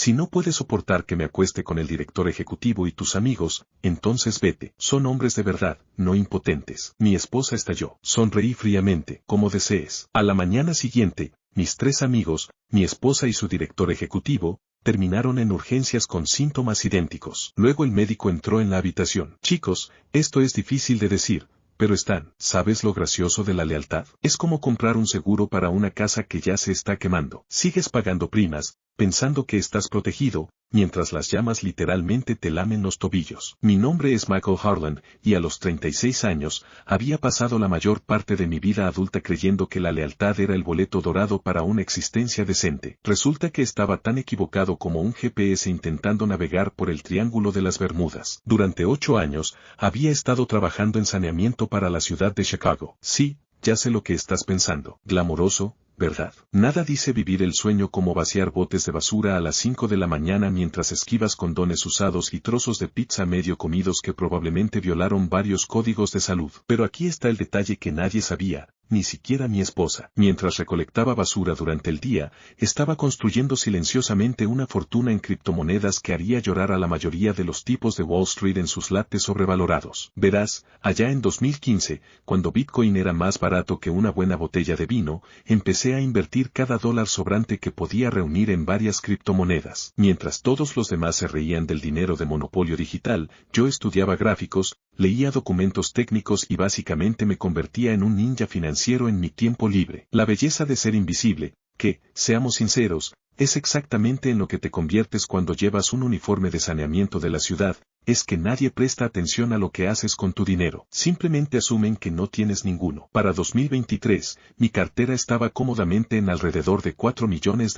Si no puedes soportar que me acueste con el director ejecutivo y tus amigos, entonces vete. Son hombres de verdad, no impotentes. Mi esposa estalló. Sonreí fríamente, como desees. A la mañana siguiente, mis 3 amigos, mi esposa y su director ejecutivo, terminaron en urgencias con síntomas idénticos. Luego el médico entró en la habitación. Chicos, esto es difícil de decir, pero ¿sabes lo gracioso de la lealtad? Es como comprar un seguro para una casa que ya se está quemando. Sigues pagando primas, pensando que estás protegido, mientras las llamas literalmente te lamen los tobillos. Mi nombre es Michael Harlan, y a los 36 años, había pasado la mayor parte de mi vida adulta creyendo que la lealtad era el boleto dorado para una existencia decente. Resulta que estaba tan equivocado como un GPS intentando navegar por el Triángulo de las Bermudas. Durante 8 años, había estado trabajando en saneamiento para la ciudad de Chicago. Sí, ya sé lo que estás pensando. Glamoroso, ¿verdad? Nada dice vivir el sueño como vaciar botes de basura a las 5 de la mañana mientras esquivas condones usados y trozos de pizza medio comidos que probablemente violaron varios códigos de salud. Pero aquí está el detalle que nadie sabía, ni siquiera mi esposa. Mientras recolectaba basura durante el día, estaba construyendo silenciosamente una fortuna en criptomonedas que haría llorar a la mayoría de los tipos de Wall Street en sus lates sobrevalorados. Verás, allá en 2015, cuando Bitcoin era más barato que una buena botella de vino, empecé a invertir cada dólar sobrante que podía reunir en varias criptomonedas. Mientras todos los demás se reían del dinero de monopolio digital, yo estudiaba gráficos, leía documentos técnicos y básicamente me convertía en un ninja financiero en mi tiempo libre. La belleza de ser invisible, que, seamos sinceros, es exactamente en lo que te conviertes cuando llevas un uniforme de saneamiento de la ciudad, es que nadie presta atención a lo que haces con tu dinero. Simplemente asumen que no tienes ninguno. Para 2023, mi cartera estaba cómodamente en alrededor de $4 millones.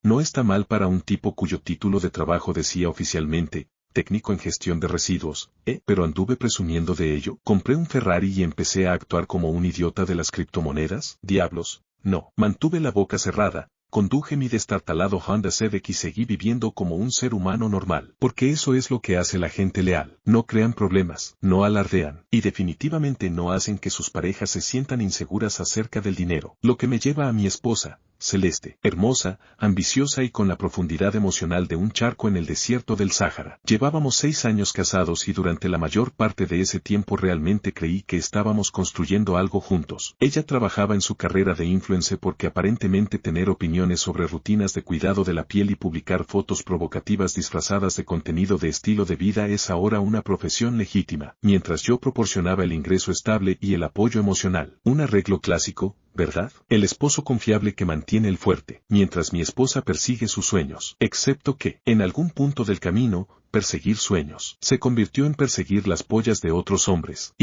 No está mal para un tipo cuyo título de trabajo decía oficialmente, técnico en gestión de residuos, pero anduve presumiendo de ello. Compré un Ferrari y empecé a actuar como un idiota de las criptomonedas. Diablos, no. Mantuve la boca cerrada, conduje mi destartalado Honda Civic y seguí viviendo como un ser humano normal. Porque eso es lo que hace la gente leal. No crean problemas, no alardean, y definitivamente no hacen que sus parejas se sientan inseguras acerca del dinero. Lo que me lleva a mi esposa, Celeste, hermosa, ambiciosa y con la profundidad emocional de un charco en el desierto del Sáhara. Llevábamos 6 años casados y durante la mayor parte de ese tiempo realmente creí que estábamos construyendo algo juntos. Ella trabajaba en su carrera de influencer porque aparentemente tener opiniones sobre rutinas de cuidado de la piel y publicar fotos provocativas disfrazadas de contenido de estilo de vida es ahora una profesión legítima, mientras yo proporcionaba el ingreso estable y el apoyo emocional. Un arreglo clásico, ¿verdad? El esposo confiable que mantiene el fuerte, mientras mi esposa persigue sus sueños. Excepto que, en algún punto del camino, perseguir sueños se convirtió en perseguir las pollas de otros hombres.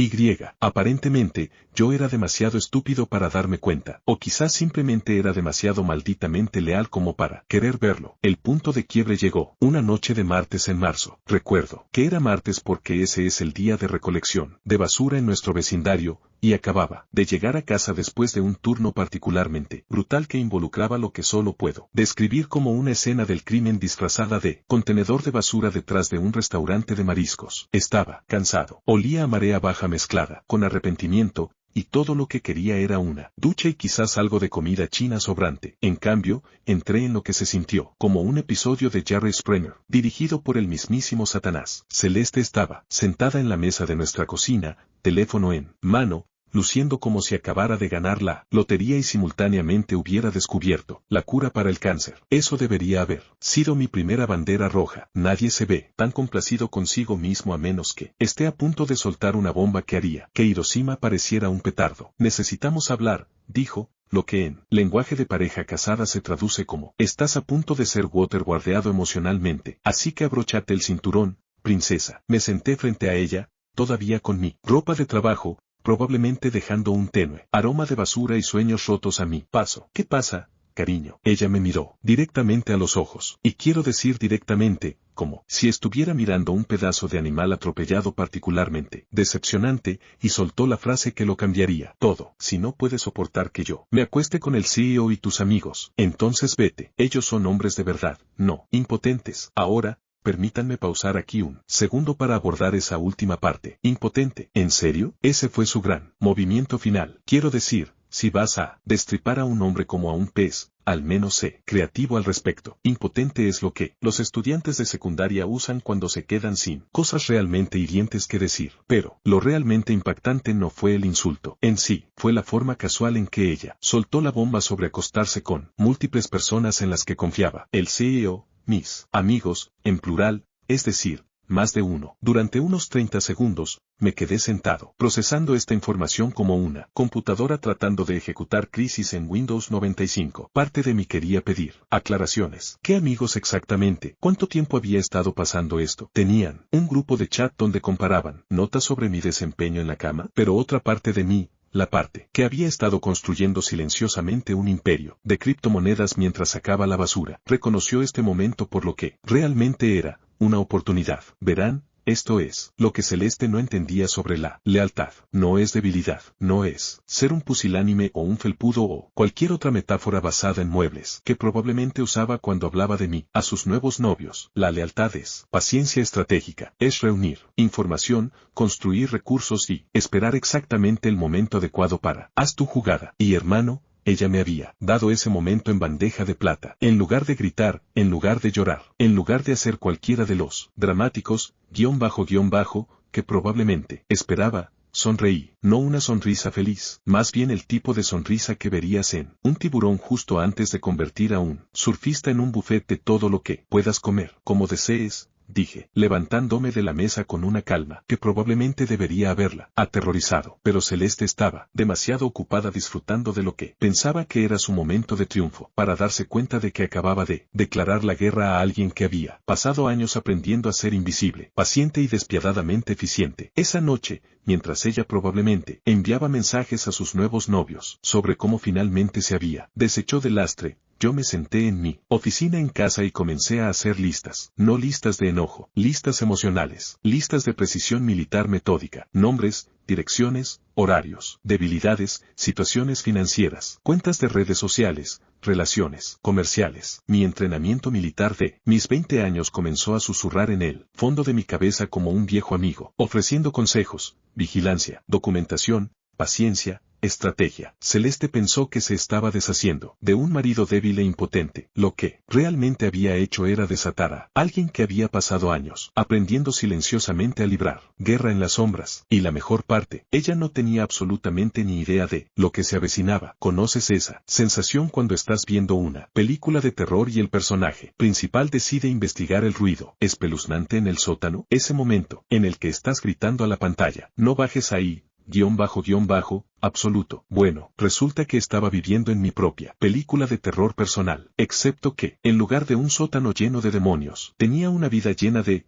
Aparentemente, yo era demasiado estúpido para darme cuenta, o quizás simplemente era demasiado malditamente leal como para querer verlo. El punto de quiebre llegó, una noche de martes en marzo. Recuerdo que era martes porque ese es el día de recolección de basura en nuestro vecindario, y acababa de llegar a casa después de un turno particularmente brutal que involucraba lo que solo puedo describir como una escena del crimen disfrazada de contenedor de basura detrás de un restaurante de mariscos. Estaba cansado, olía a marea baja mezclada con arrepentimiento, y todo lo que quería era una ducha y quizás algo de comida china sobrante. En cambio, entré en lo que se sintió como un episodio de Jerry Springer, dirigido por el mismísimo Satanás. Celeste estaba sentada en la mesa de nuestra cocina, teléfono en mano, luciendo como si acabara de ganar la lotería y simultáneamente hubiera descubierto la cura para el cáncer. Eso debería haber sido mi primera bandera roja. Nadie se ve tan complacido consigo mismo a menos que esté a punto de soltar una bomba que haría que Hiroshima pareciera un petardo. Necesitamos hablar, dijo, lo que en lenguaje de pareja casada se traduce como estás a punto de ser waterboardeado emocionalmente, así que abróchate el cinturón, princesa. Me senté frente a ella, todavía con mi ropa de trabajo, probablemente dejando un tenue aroma de basura y sueños rotos a mi paso. ¿Qué pasa, cariño? Ella me miró directamente a los ojos, y quiero decir directamente, como si estuviera mirando un pedazo de animal atropellado particularmente decepcionante, y soltó la frase que lo cambiaría todo. Si no puedes soportar que yo me acueste con el CEO y tus amigos, entonces vete. Ellos son hombres de verdad, no impotentes. Ahora, permítanme pausar aquí un segundo para abordar esa última parte. Impotente. ¿En serio? Ese fue su gran movimiento final. Quiero decir, si vas a destripar a un hombre como a un pez, al menos sé creativo al respecto. Impotente es lo que los estudiantes de secundaria usan cuando se quedan sin cosas realmente hirientes que decir. Pero, lo realmente impactante no fue el insulto en sí, fue la forma casual en que ella soltó la bomba sobre acostarse con múltiples personas en las que confiaba. El CEO, mis amigos, en plural, es decir, más de uno. Durante unos 30 segundos, me quedé sentado, procesando esta información como una computadora tratando de ejecutar crisis en Windows 95. Parte de mí quería pedir aclaraciones. ¿Qué amigos exactamente? ¿Cuánto tiempo había estado pasando esto? Tenían un grupo de chat donde comparaban notas sobre mi desempeño en la cama, pero otra parte de mí, la parte que había estado construyendo silenciosamente un imperio de criptomonedas mientras sacaba la basura, reconoció este momento por lo que realmente era una oportunidad. Verán, esto es lo que Celeste no entendía sobre la lealtad. No es debilidad, no es ser un pusilánime o un felpudo o cualquier otra metáfora basada en muebles que probablemente usaba cuando hablaba de mí a sus nuevos novios. La lealtad es paciencia estratégica, es reunir información, construir recursos y esperar exactamente el momento adecuado para haz tu jugada. Y hermano, ella me había dado ese momento en bandeja de plata. En lugar de gritar, en lugar de llorar, en lugar de hacer cualquiera de los dramáticos, que probablemente esperaba, sonreí. No una sonrisa feliz, más bien el tipo de sonrisa que verías en un tiburón justo antes de convertir a un surfista en un buffet de todo lo que puedas comer, como desees, dije, levantándome de la mesa con una calma que probablemente debería haberla aterrorizado. Pero Celeste estaba demasiado ocupada disfrutando de lo que pensaba que era su momento de triunfo, para darse cuenta de que acababa de declarar la guerra a alguien que había pasado años aprendiendo a ser invisible, paciente y despiadadamente eficiente. Esa noche, mientras ella probablemente enviaba mensajes a sus nuevos novios sobre cómo finalmente se había deshecho del lastre, yo me senté en mi oficina en casa y comencé a hacer listas, no listas de enojo, listas emocionales, listas de precisión militar metódica, nombres, direcciones, horarios, debilidades, situaciones financieras, cuentas de redes sociales, relaciones comerciales. Mi entrenamiento militar de mis 20 años comenzó a susurrar en el fondo de mi cabeza como un viejo amigo, ofreciendo consejos, vigilancia, documentación, paciencia, estrategia. Celeste pensó que se estaba deshaciendo de un marido débil e impotente. Lo que realmente había hecho era desatar a alguien que había pasado años aprendiendo silenciosamente a librar guerra en las sombras. Y la mejor parte, ella no tenía absolutamente ni idea de lo que se avecinaba. ¿Conoces esa sensación cuando estás viendo una película de terror y el personaje principal decide investigar el ruido espeluznante en el sótano? Ese momento en el que estás gritando a la pantalla, no bajes ahí, absoluto. Bueno, resulta que estaba viviendo en mi propia película de terror personal, excepto que, en lugar de un sótano lleno de demonios, tenía una vida llena de,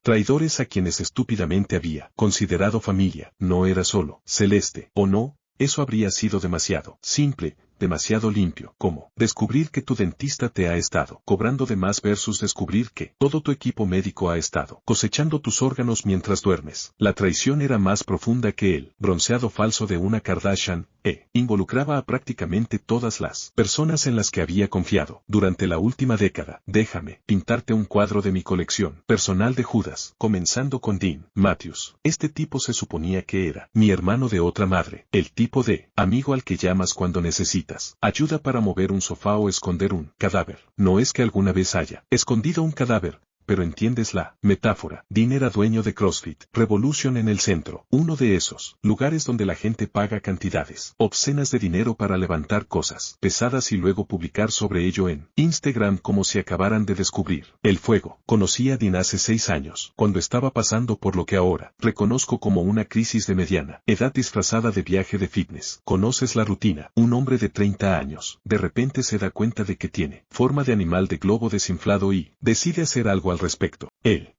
traidores a quienes estúpidamente había considerado familia. No era solo Celeste, ¿o no? Eso habría sido demasiado simple, demasiado limpio, como descubrir que tu dentista te ha estado cobrando de más versus descubrir que todo tu equipo médico ha estado cosechando tus órganos mientras duermes. La traición era más profunda que el bronceado falso de una Kardashian, involucraba a prácticamente todas las personas en las que había confiado durante la última década. Déjame pintarte un cuadro de mi colección personal de Judas, comenzando con Dean Matthews. Este tipo se suponía que era mi hermano de otra madre, el tipo de amigo al que llamas cuando necesitas ayuda para mover un sofá o esconder un cadáver. No es que alguna vez haya escondido un cadáver, pero entiendes la metáfora. Dean era dueño de CrossFit Revolution en el centro, uno de esos lugares donde la gente paga cantidades obscenas de dinero para levantar cosas pesadas y luego publicar sobre ello en Instagram como si acabaran de descubrir el fuego. Conocí a Dean hace 6 años, cuando estaba pasando por lo que ahora reconozco como una crisis de mediana edad disfrazada de viaje de fitness. ¿Conoces la rutina? Un hombre de 30 años, de repente se da cuenta de que tiene forma de animal de globo desinflado y decide hacer algo al respecto.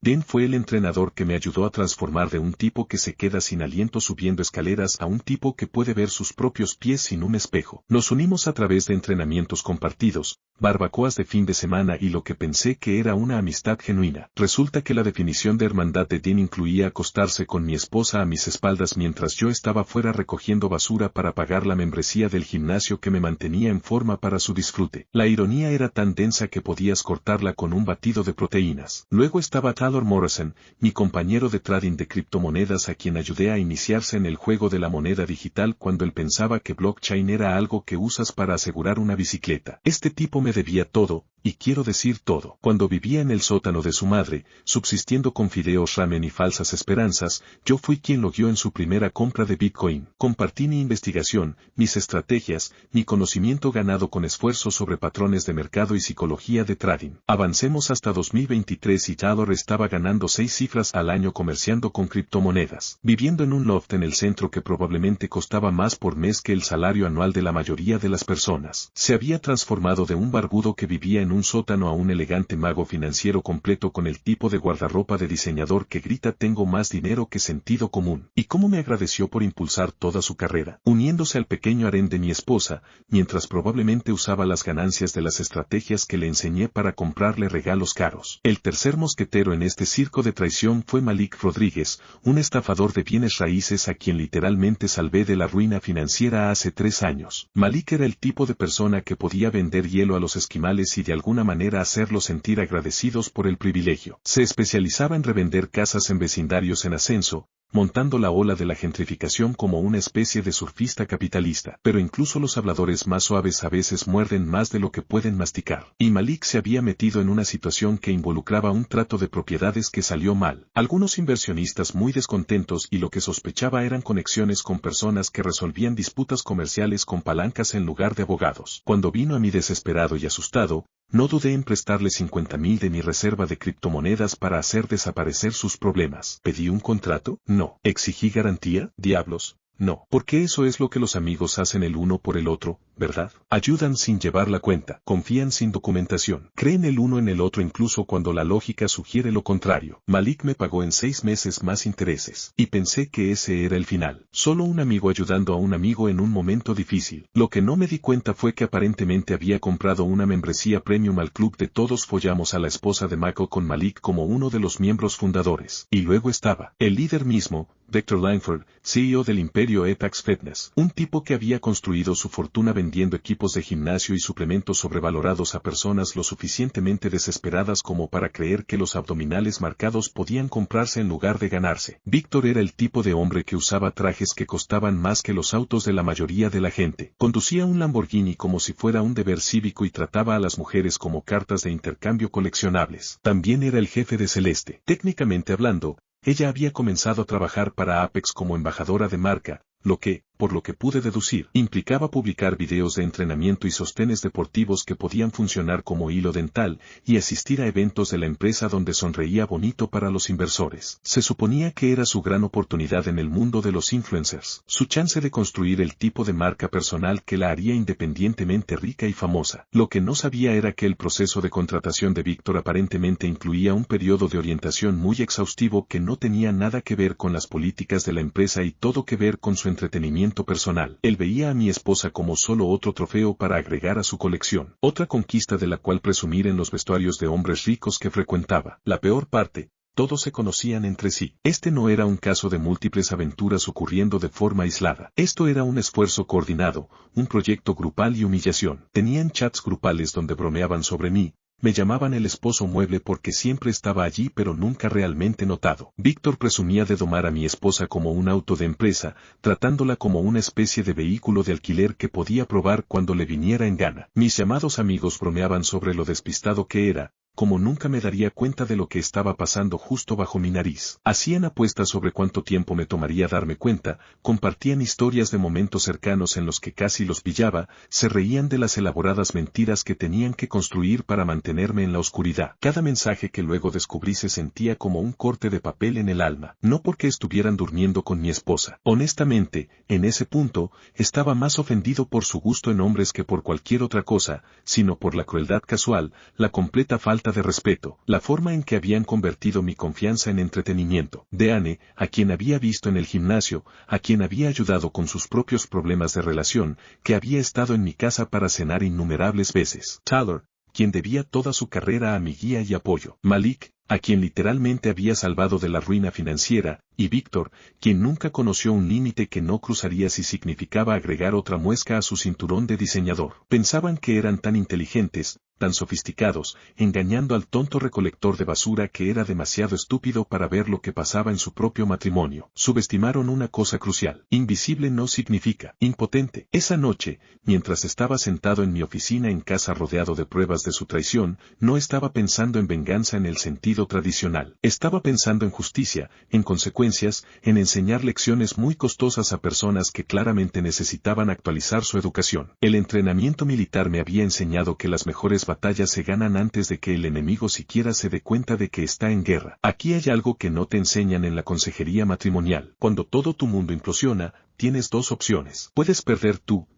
Dean fue el entrenador que me ayudó a transformar de un tipo que se queda sin aliento subiendo escaleras a un tipo que puede ver sus propios pies sin un espejo. Nos unimos a través de entrenamientos compartidos, barbacoas de fin de semana y lo que pensé que era una amistad genuina. Resulta que la definición de hermandad de Dean incluía acostarse con mi esposa a mis espaldas mientras yo estaba fuera recogiendo basura para pagar la membresía del gimnasio que me mantenía en forma para su disfrute. La ironía era tan densa que podías cortarla con un batido de proteínas. Luego estaba Taylor Morrison, mi compañero de trading de criptomonedas a quien ayudé a iniciarse en el juego de la moneda digital cuando él pensaba que blockchain era algo que usas para asegurar una bicicleta. Este tipo me debía todo, y quiero decir todo. Cuando vivía en el sótano de su madre, subsistiendo con fideos ramen y falsas esperanzas, yo fui quien lo guió en su primera compra de Bitcoin. Compartí mi investigación, mis estrategias, mi conocimiento ganado con esfuerzo sobre patrones de mercado y psicología de trading. Avancemos hasta 2023 y Taylor estaba ganando 6 cifras al año comerciando con criptomonedas, viviendo en un loft en el centro que probablemente costaba más por mes que el salario anual de la mayoría de las personas. Se había transformado de un barbudo que vivía en un sótano a un elegante mago financiero completo con el tipo de guardarropa de diseñador que grita tengo más dinero que sentido común. ¿Y cómo me agradeció por impulsar toda su carrera, uniéndose al pequeño harén de mi esposa, mientras probablemente usaba las ganancias de las estrategias que le enseñé para comprarle regalos caros? El tercer mosquetero en este circo de traición fue Malik Rodríguez, un estafador de bienes raíces a quien literalmente salvé de la ruina financiera hace 3 años. Malik era el tipo de persona que podía vender hielo a los esquimales y de alguna manera hacerlos sentir agradecidos por el privilegio. Se especializaba en revender casas en vecindarios en ascenso, montando la ola de la gentrificación como una especie de surfista capitalista. Pero incluso los habladores más suaves a veces muerden más de lo que pueden masticar. Y Malik se había metido en una situación que involucraba un trato de propiedades que salió mal. Algunos inversionistas muy descontentos y lo que sospechaba eran conexiones con personas que resolvían disputas comerciales con palancas en lugar de abogados. Cuando vino a mí desesperado y asustado, no dudé en prestarle 50,000 de mi reserva de criptomonedas para hacer desaparecer sus problemas. ¿Pedí un contrato? No. ¿Exigí garantía? Diablos. No, porque eso es lo que los amigos hacen el uno por el otro, ¿verdad? Ayudan sin llevar la cuenta, confían sin documentación, creen el uno en el otro incluso cuando la lógica sugiere lo contrario. Malik me pagó en 6 meses más intereses, y pensé que ese era el final. Solo un amigo ayudando a un amigo en un momento difícil. Lo que no me di cuenta fue que aparentemente había comprado una membresía premium al club de Todos Follamos a la esposa de Michael con Malik como uno de los miembros fundadores. Y luego estaba el líder mismo, Victor Langford, CEO del imperio Etax Fitness, un tipo que había construido su fortuna vendiendo equipos de gimnasio y suplementos sobrevalorados a personas lo suficientemente desesperadas como para creer que los abdominales marcados podían comprarse en lugar de ganarse. Victor era el tipo de hombre que usaba trajes que costaban más que los autos de la mayoría de la gente. Conducía un Lamborghini como si fuera un deber cívico y trataba a las mujeres como cartas de intercambio coleccionables. También era el jefe de Celeste. Técnicamente hablando, ella había comenzado a trabajar para Apex como embajadora de marca, lo que, por lo que pude deducir, implicaba publicar videos de entrenamiento y sostenes deportivos que podían funcionar como hilo dental y asistir a eventos de la empresa donde sonreía bonito para los inversores. Se suponía que era su gran oportunidad en el mundo de los influencers, su chance de construir el tipo de marca personal que la haría independientemente rica y famosa. Lo que no sabía era que el proceso de contratación de Víctor aparentemente incluía un periodo de orientación muy exhaustivo que no tenía nada que ver con las políticas de la empresa y todo que ver con su entretenimiento personal. Él veía a mi esposa como solo otro trofeo para agregar a su colección, otra conquista de la cual presumir en los vestuarios de hombres ricos que frecuentaba. La peor parte, todos se conocían entre sí. Este no era un caso de múltiples aventuras ocurriendo de forma aislada. Esto era un esfuerzo coordinado, un proyecto grupal y humillación. Tenían chats grupales donde bromeaban sobre mí. Me llamaban el esposo mueble porque siempre estaba allí pero nunca realmente notado. Víctor presumía de domar a mi esposa como un auto de empresa, tratándola como una especie de vehículo de alquiler que podía probar cuando le viniera en gana. Mis llamados amigos bromeaban sobre lo despistado que era, como nunca me daría cuenta de lo que estaba pasando justo bajo mi nariz. Hacían apuestas sobre cuánto tiempo me tomaría darme cuenta, compartían historias de momentos cercanos en los que casi los pillaba, se reían de las elaboradas mentiras que tenían que construir para mantenerme en la oscuridad. Cada mensaje que luego descubrí se sentía como un corte de papel en el alma, no porque estuvieran durmiendo con mi esposa. Honestamente, en ese punto, estaba más ofendido por su gusto en hombres que por cualquier otra cosa, sino por la crueldad casual, la completa falta de respeto, la forma en que habían convertido mi confianza en entretenimiento. Deane, a quien había visto en el gimnasio, a quien había ayudado con sus propios problemas de relación, que había estado en mi casa para cenar innumerables veces. Taylor, quien debía toda su carrera a mi guía y apoyo. Malik, a quien literalmente había salvado de la ruina financiera, y Víctor, quien nunca conoció un límite que no cruzaría si significaba agregar otra muesca a su cinturón de diseñador. Pensaban que eran tan inteligentes, tan sofisticados, engañando al tonto recolector de basura que era demasiado estúpido para ver lo que pasaba en su propio matrimonio. Subestimaron una cosa crucial. Invisible no significa impotente. Esa noche, mientras estaba sentado en mi oficina en casa rodeado de pruebas de su traición, no estaba pensando en venganza en el sentido tradicional. Estaba pensando en justicia, en consecuencias, en enseñar lecciones muy costosas a personas que claramente necesitaban actualizar su educación. El entrenamiento militar me había enseñado que las mejores batallas se ganan antes de que el enemigo siquiera se dé cuenta de que está en guerra. Aquí hay algo que no te enseñan en la consejería matrimonial. Cuando todo tu mundo implosiona, tienes dos opciones. Puedes perder tú,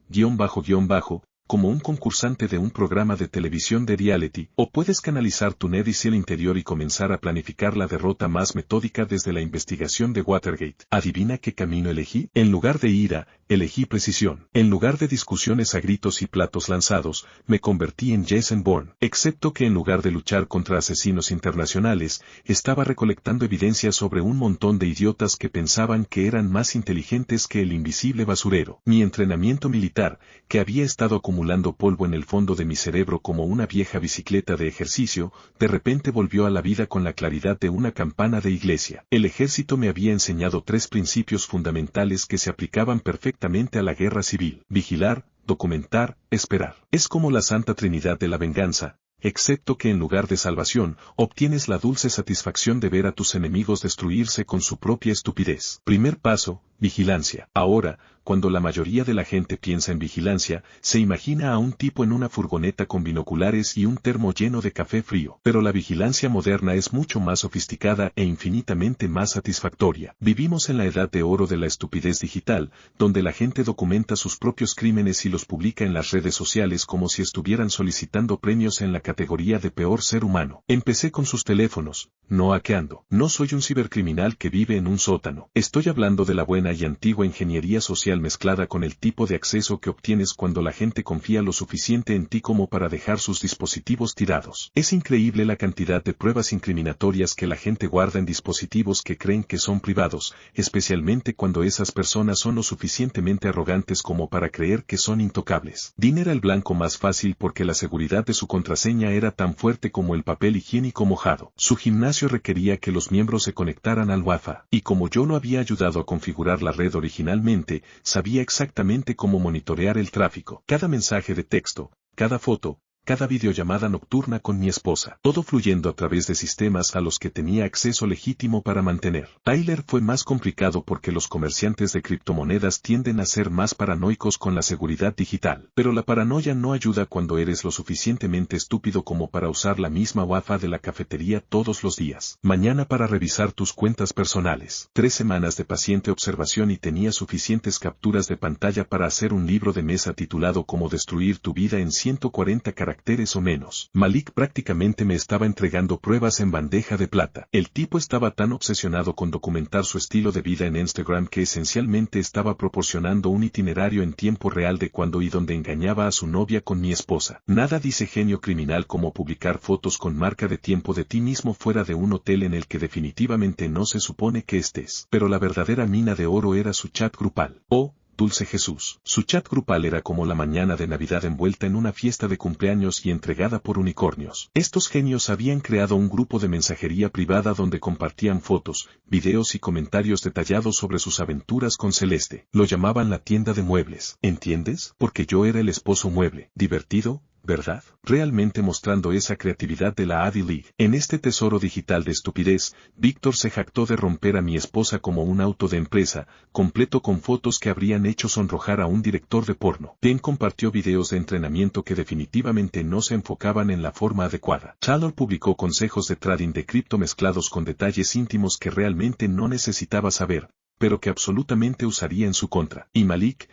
como un concursante de un programa de televisión de reality, o puedes canalizar tu Navy SEAL interior y comenzar a planificar la derrota más metódica desde la investigación de Watergate. ¿Adivina qué camino elegí? En lugar de ira, elegí precisión. En lugar de discusiones a gritos y platos lanzados, me convertí en Jason Bourne. Excepto que en lugar de luchar contra asesinos internacionales, estaba recolectando evidencia sobre un montón de idiotas que pensaban que eran más inteligentes que el invisible basurero. Mi entrenamiento militar, que había estado acumulando polvo en el fondo de mi cerebro como una vieja bicicleta de ejercicio, de repente volvió a la vida con la claridad de una campana de iglesia. El ejército me había enseñado 3 principios fundamentales que se aplicaban perfectamente a la guerra civil: vigilar, documentar, esperar. Es como la Santa Trinidad de la venganza, excepto que en lugar de salvación, obtienes la dulce satisfacción de ver a tus enemigos destruirse con su propia estupidez. Primer paso: vigilancia. Ahora, cuando la mayoría de la gente piensa en vigilancia, se imagina a un tipo en una furgoneta con binoculares y un termo lleno de café frío. Pero la vigilancia moderna es mucho más sofisticada e infinitamente más satisfactoria. Vivimos en la edad de oro de la estupidez digital, donde la gente documenta sus propios crímenes y los publica en las redes sociales como si estuvieran solicitando premios en la categoría de peor ser humano. Empecé con sus teléfonos, no hackeando. No soy un cibercriminal que vive en un sótano. Estoy hablando de la buena y antigua ingeniería social mezclada con el tipo de acceso que obtienes cuando la gente confía lo suficiente en ti como para dejar sus dispositivos tirados. Es increíble la cantidad de pruebas incriminatorias que la gente guarda en dispositivos que creen que son privados, especialmente cuando esas personas son lo suficientemente arrogantes como para creer que son intocables. Dean era el blanco más fácil porque la seguridad de su contraseña era tan fuerte como el papel higiénico mojado. Su gimnasio requería que los miembros se conectaran al Wi-Fi, y como yo lo había ayudado a configurar la red originalmente, sabía exactamente cómo monitorear el tráfico. Cada mensaje de texto, cada foto, cada videollamada nocturna con mi esposa, todo fluyendo a través de sistemas a los que tenía acceso legítimo para mantener. Tyler fue más complicado porque los comerciantes de criptomonedas tienden a ser más paranoicos con la seguridad digital. Pero la paranoia no ayuda cuando eres lo suficientemente estúpido como para usar la misma Wi-Fi de la cafetería todos los días. Mañana para revisar tus cuentas personales. 3 semanas de paciente observación y tenía suficientes capturas de pantalla para hacer un libro de mesa titulado Cómo destruir tu vida en 140 caracteres o menos. Malik prácticamente me estaba entregando pruebas en bandeja de plata. El tipo estaba tan obsesionado con documentar su estilo de vida en Instagram que esencialmente estaba proporcionando un itinerario en tiempo real de cuándo y dónde engañaba a su novia con mi esposa. Nada dice genio criminal como publicar fotos con marca de tiempo de ti mismo fuera de un hotel en el que definitivamente no se supone que estés. Pero la verdadera mina de oro era su chat grupal. Dulce Jesús. Su chat grupal era como la mañana de Navidad envuelta en una fiesta de cumpleaños y entregada por unicornios. Estos genios habían creado un grupo de mensajería privada donde compartían fotos, videos y comentarios detallados sobre sus aventuras con Celeste. Lo llamaban la tienda de muebles. ¿Entiendes? Porque yo era el esposo mueble. Divertido, ¿verdad? Realmente mostrando esa creatividad de la Ivy League. En este tesoro digital de estupidez, Víctor se jactó de romper a mi esposa como un auto de empresa, completo con fotos que habrían hecho sonrojar a un director de porno. Ben compartió videos de entrenamiento que definitivamente no se enfocaban en la forma adecuada. Chalor publicó consejos de trading de cripto mezclados con detalles íntimos que realmente no necesitaba saber, pero que absolutamente usaría en su contra. Y Malik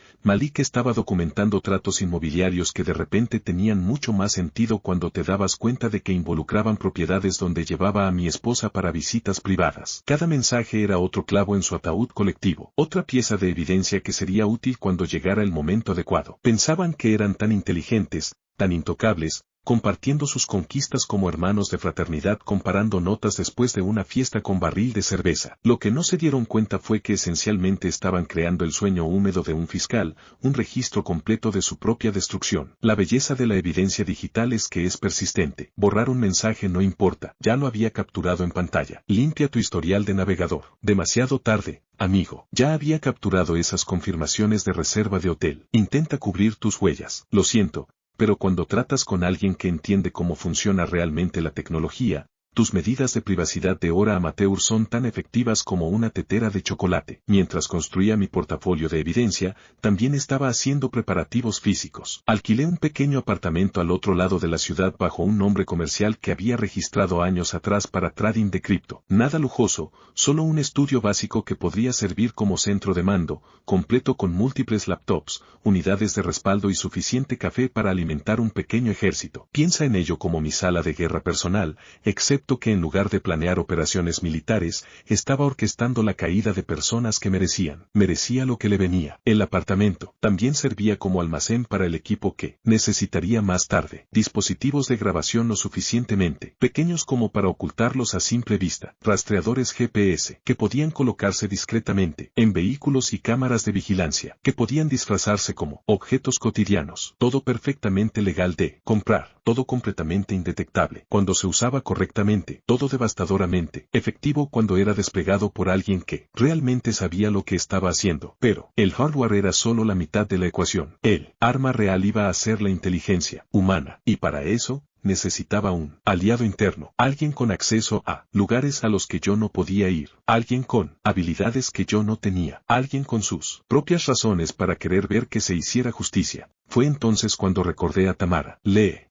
estaba documentando tratos inmobiliarios que de repente tenían mucho más sentido cuando te dabas cuenta de que involucraban propiedades donde llevaba a mi esposa para visitas privadas. Cada mensaje era otro clavo en su ataúd colectivo, otra pieza de evidencia que sería útil cuando llegara el momento adecuado. Pensaban que eran tan inteligentes, tan intocables, compartiendo sus conquistas como hermanos de fraternidad, comparando notas después de una fiesta con barril de cerveza. Lo que no se dieron cuenta fue que esencialmente estaban creando el sueño húmedo de un fiscal, un registro completo de su propia destrucción. La belleza de la evidencia digital es que es persistente. Borrar un mensaje no importa, ya lo había capturado en pantalla. Limpia tu historial de navegador. Demasiado tarde, amigo. Ya había capturado esas confirmaciones de reserva de hotel. Intenta cubrir tus huellas. Lo siento, pero cuando tratas con alguien que entiende cómo funciona realmente la tecnología, tus medidas de privacidad de hora amateur son tan efectivas como una tetera de chocolate. Mientras construía mi portafolio de evidencia, también estaba haciendo preparativos físicos. Alquilé un pequeño apartamento al otro lado de la ciudad bajo un nombre comercial que había registrado años atrás para trading de cripto. Nada lujoso, solo un estudio básico que podría servir como centro de mando, completo con múltiples laptops, unidades de respaldo y suficiente café para alimentar un pequeño ejército. Piensa en ello como mi sala de guerra personal, excepto que en lugar de planear operaciones militares, estaba orquestando la caída de personas que merecía lo que le venía. El apartamento también servía como almacén para el equipo que necesitaría más tarde. Dispositivos de grabación lo suficientemente pequeños como para ocultarlos a simple vista. Rastreadores GPS que podían colocarse discretamente en vehículos y cámaras de vigilancia que podían disfrazarse como objetos cotidianos. Todo perfectamente legal de comprar. Todo completamente indetectable cuando se usaba correctamente. Todo devastadoramente efectivo cuando era desplegado por alguien que realmente sabía lo que estaba haciendo. Pero el hardware era solo la mitad de la ecuación. El arma real iba a ser la inteligencia humana, y para eso necesitaba un aliado interno, alguien con acceso a lugares a los que yo no podía ir, alguien con habilidades que yo no tenía, alguien con sus propias razones para querer ver que se hiciera justicia. Fue entonces cuando recordé a Tamara.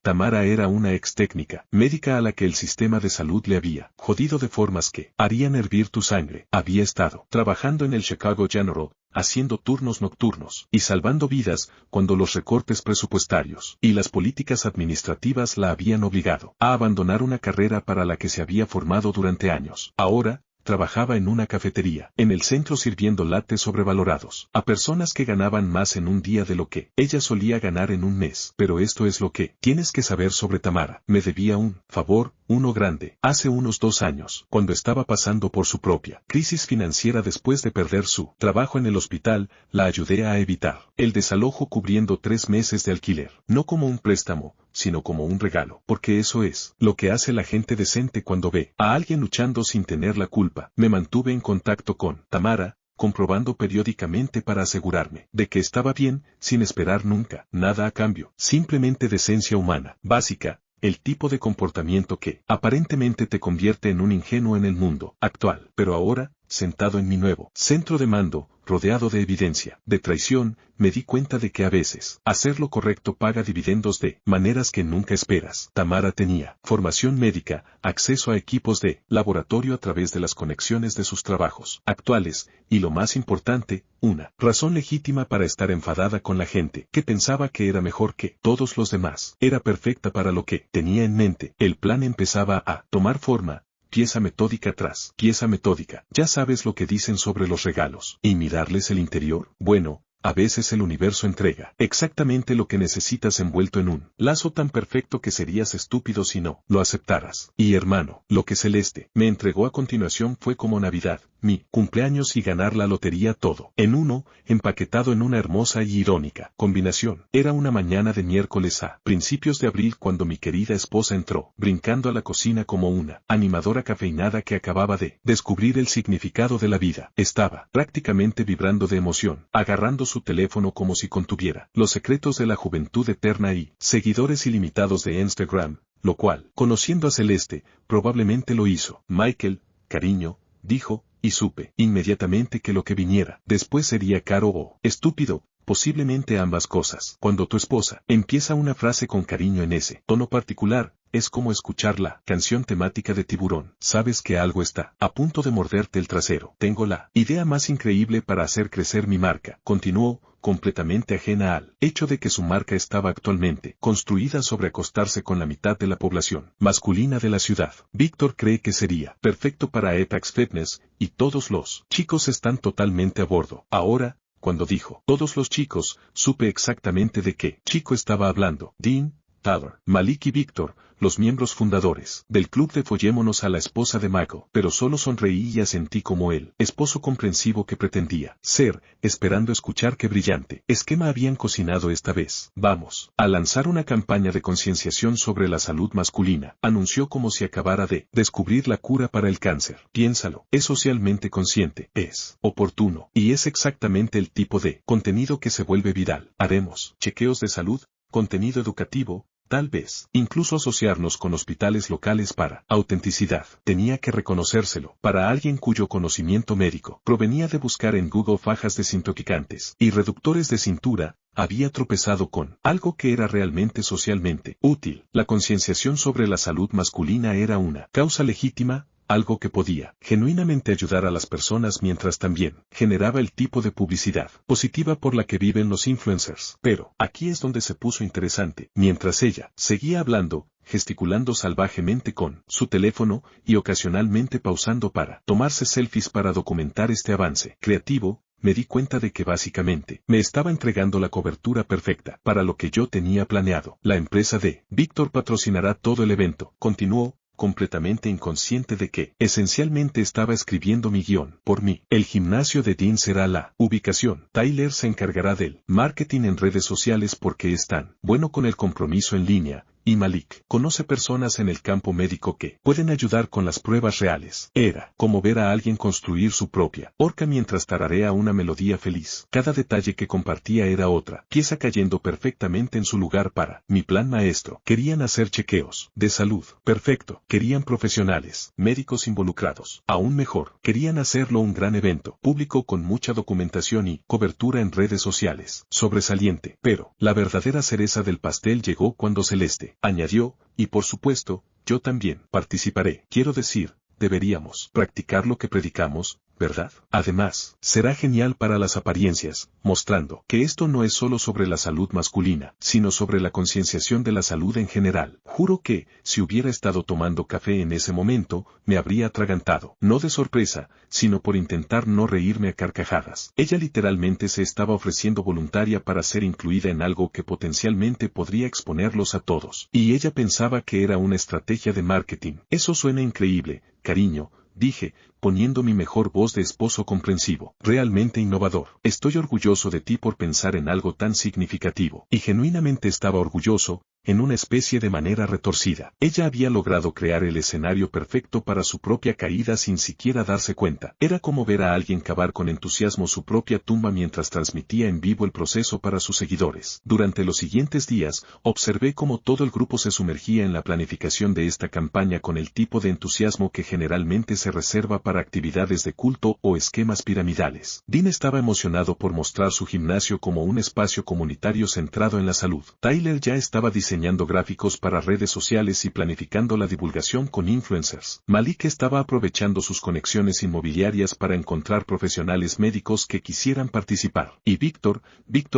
Tamara era una ex técnica médica a la que el sistema de salud le había jodido de formas que harían hervir tu sangre. Había estado trabajando en el Chicago General, haciendo turnos nocturnos y salvando vidas cuando los recortes presupuestarios y las políticas administrativas la habían obligado a abandonar una carrera para la que se había formado durante años. Ahora, trabajaba en una cafetería, en el centro sirviendo lattes sobrevalorados, a personas que ganaban más en un día de lo que ella solía ganar en un mes. Pero esto es lo que tienes que saber sobre Tamara. Me debía un favor, uno grande, hace unos 2 años, cuando estaba pasando por su propia crisis financiera después de perder su trabajo en el hospital, la ayudé a evitar el desalojo cubriendo 3 meses de alquiler, no como un préstamo, sino como un regalo, porque eso es lo que hace la gente decente cuando ve a alguien luchando sin tener la culpa. Me mantuve en contacto con Tamara, comprobando periódicamente para asegurarme de que estaba bien, sin esperar nunca nada a cambio, simplemente decencia humana básica, el tipo de comportamiento que aparentemente te convierte en un ingenuo en el mundo actual. Pero ahora, sentado en mi nuevo centro de mando, rodeado de evidencia de traición, me di cuenta de que a veces hacer lo correcto paga dividendos de maneras que nunca esperas. Tamara tenía formación médica, acceso a equipos de laboratorio a través de las conexiones de sus trabajos actuales, y lo más importante, una razón legítima para estar enfadada con la gente que pensaba que era mejor que todos los demás. Era perfecta para lo que tenía en mente. El plan empezaba a tomar forma. Pieza metódica tras pieza metódica. Ya sabes lo que dicen sobre los regalos. ¿Y mirarles el interior? Bueno, a veces el universo entrega exactamente lo que necesitas envuelto en un lazo tan perfecto que serías estúpido si no lo aceptaras. Y hermano, lo que Celeste me entregó a continuación fue como Navidad, mi cumpleaños y ganar la lotería, todo en uno, empaquetado en una hermosa y irónica combinación. Era una mañana de miércoles a principios de abril cuando mi querida esposa entró, brincando a la cocina como una animadora cafeinada que acababa de descubrir el significado de la vida. Estaba prácticamente vibrando de emoción, agarrando su teléfono como si contuviera los secretos de la juventud eterna y seguidores ilimitados de Instagram, lo cual, conociendo a Celeste, probablemente lo hizo. Michael, cariño, dijo, y supe inmediatamente que lo que viniera después sería caro o estúpido, posiblemente ambas cosas. Cuando tu esposa empieza una frase con cariño en ese tono particular, es como escuchar la canción temática de Tiburón. Sabes que algo está a punto de morderte el trasero. Tengo la idea más increíble para hacer crecer mi marca, continuó, completamente ajena al hecho de que su marca estaba actualmente construida sobre acostarse con la mitad de la población masculina de la ciudad. Víctor cree que sería perfecto para Apex Fitness, y todos los chicos están totalmente a bordo. Ahora, cuando dijo todos los chicos, supe exactamente de qué chico estaba hablando. Dean, Tyler, Malik y Víctor, los miembros fundadores del club de Follémonos a la esposa de Michael, pero solo sonreí y asentí como el esposo comprensivo que pretendía ser, esperando escuchar qué brillante esquema habían cocinado esta vez. Vamos a lanzar una campaña de concienciación sobre la salud masculina, anunció como si acabara de descubrir la cura para el cáncer. Piénsalo, es socialmente consciente, es oportuno, y es exactamente el tipo de contenido que se vuelve viral. Haremos chequeos de salud, contenido educativo, tal vez, incluso asociarnos con hospitales locales para autenticidad. Tenía que reconocérselo. Para alguien cuyo conocimiento médico provenía de buscar en Google fajas desintoxicantes y reductores de cintura, había tropezado con algo que era realmente socialmente útil. La concienciación sobre la salud masculina era una causa legítima, algo que podía genuinamente ayudar a las personas mientras también generaba el tipo de publicidad positiva por la que viven los influencers. Pero aquí es donde se puso interesante. Mientras ella seguía hablando, gesticulando salvajemente con su teléfono y ocasionalmente pausando para tomarse selfies para documentar este avance creativo, me di cuenta de que básicamente me estaba entregando la cobertura perfecta para lo que yo tenía planeado. La empresa de Víctor patrocinará todo el evento, continuó, completamente inconsciente de que esencialmente estaba escribiendo mi guión por mí. El gimnasio de Dean será la ubicación. Tyler se encargará del marketing en redes sociales porque es tan bueno con el compromiso en línea. Y Malik conoce personas en el campo médico que pueden ayudar con las pruebas reales. Era como ver a alguien construir su propia horca mientras tararea una melodía feliz. Cada detalle que compartía era otra pieza cayendo perfectamente en su lugar para mi plan maestro. Querían hacer chequeos de salud. Perfecto. Querían profesionales, médicos involucrados. Aún mejor, querían hacerlo un gran evento público con mucha documentación y cobertura en redes sociales. Sobresaliente. Pero la verdadera cereza del pastel llegó cuando Celeste añadió, y por supuesto, yo también participaré. Quiero decir, deberíamos practicar lo que predicamos, ¿verdad? Además, será genial para las apariencias, mostrando que esto no es solo sobre la salud masculina, sino sobre la concienciación de la salud en general. Juro que, si hubiera estado tomando café en ese momento, me habría atragantado, no de sorpresa, sino por intentar no reírme a carcajadas. Ella literalmente se estaba ofreciendo voluntaria para ser incluida en algo que potencialmente podría exponerlos a todos. Y ella pensaba que era una estrategia de marketing. Eso suena increíble, cariño, dije, poniendo mi mejor voz de esposo comprensivo. Realmente innovador. Estoy orgulloso de ti por pensar en algo tan significativo. Y genuinamente estaba orgulloso, en una especie de manera retorcida. Ella había logrado crear el escenario perfecto para su propia caída sin siquiera darse cuenta. Era como ver a alguien cavar con entusiasmo su propia tumba mientras transmitía en vivo el proceso para sus seguidores. Durante los siguientes días, observé cómo todo el grupo se sumergía en la planificación de esta campaña con el tipo de entusiasmo que generalmente se reserva para actividades de culto o esquemas piramidales. Dean estaba emocionado por mostrar su gimnasio como un espacio comunitario centrado en la salud. Tyler ya estaba diseñando gráficos para redes sociales y planificando la divulgación con influencers. Malik estaba aprovechando sus conexiones inmobiliarias para encontrar profesionales médicos que quisieran participar. Y Víctor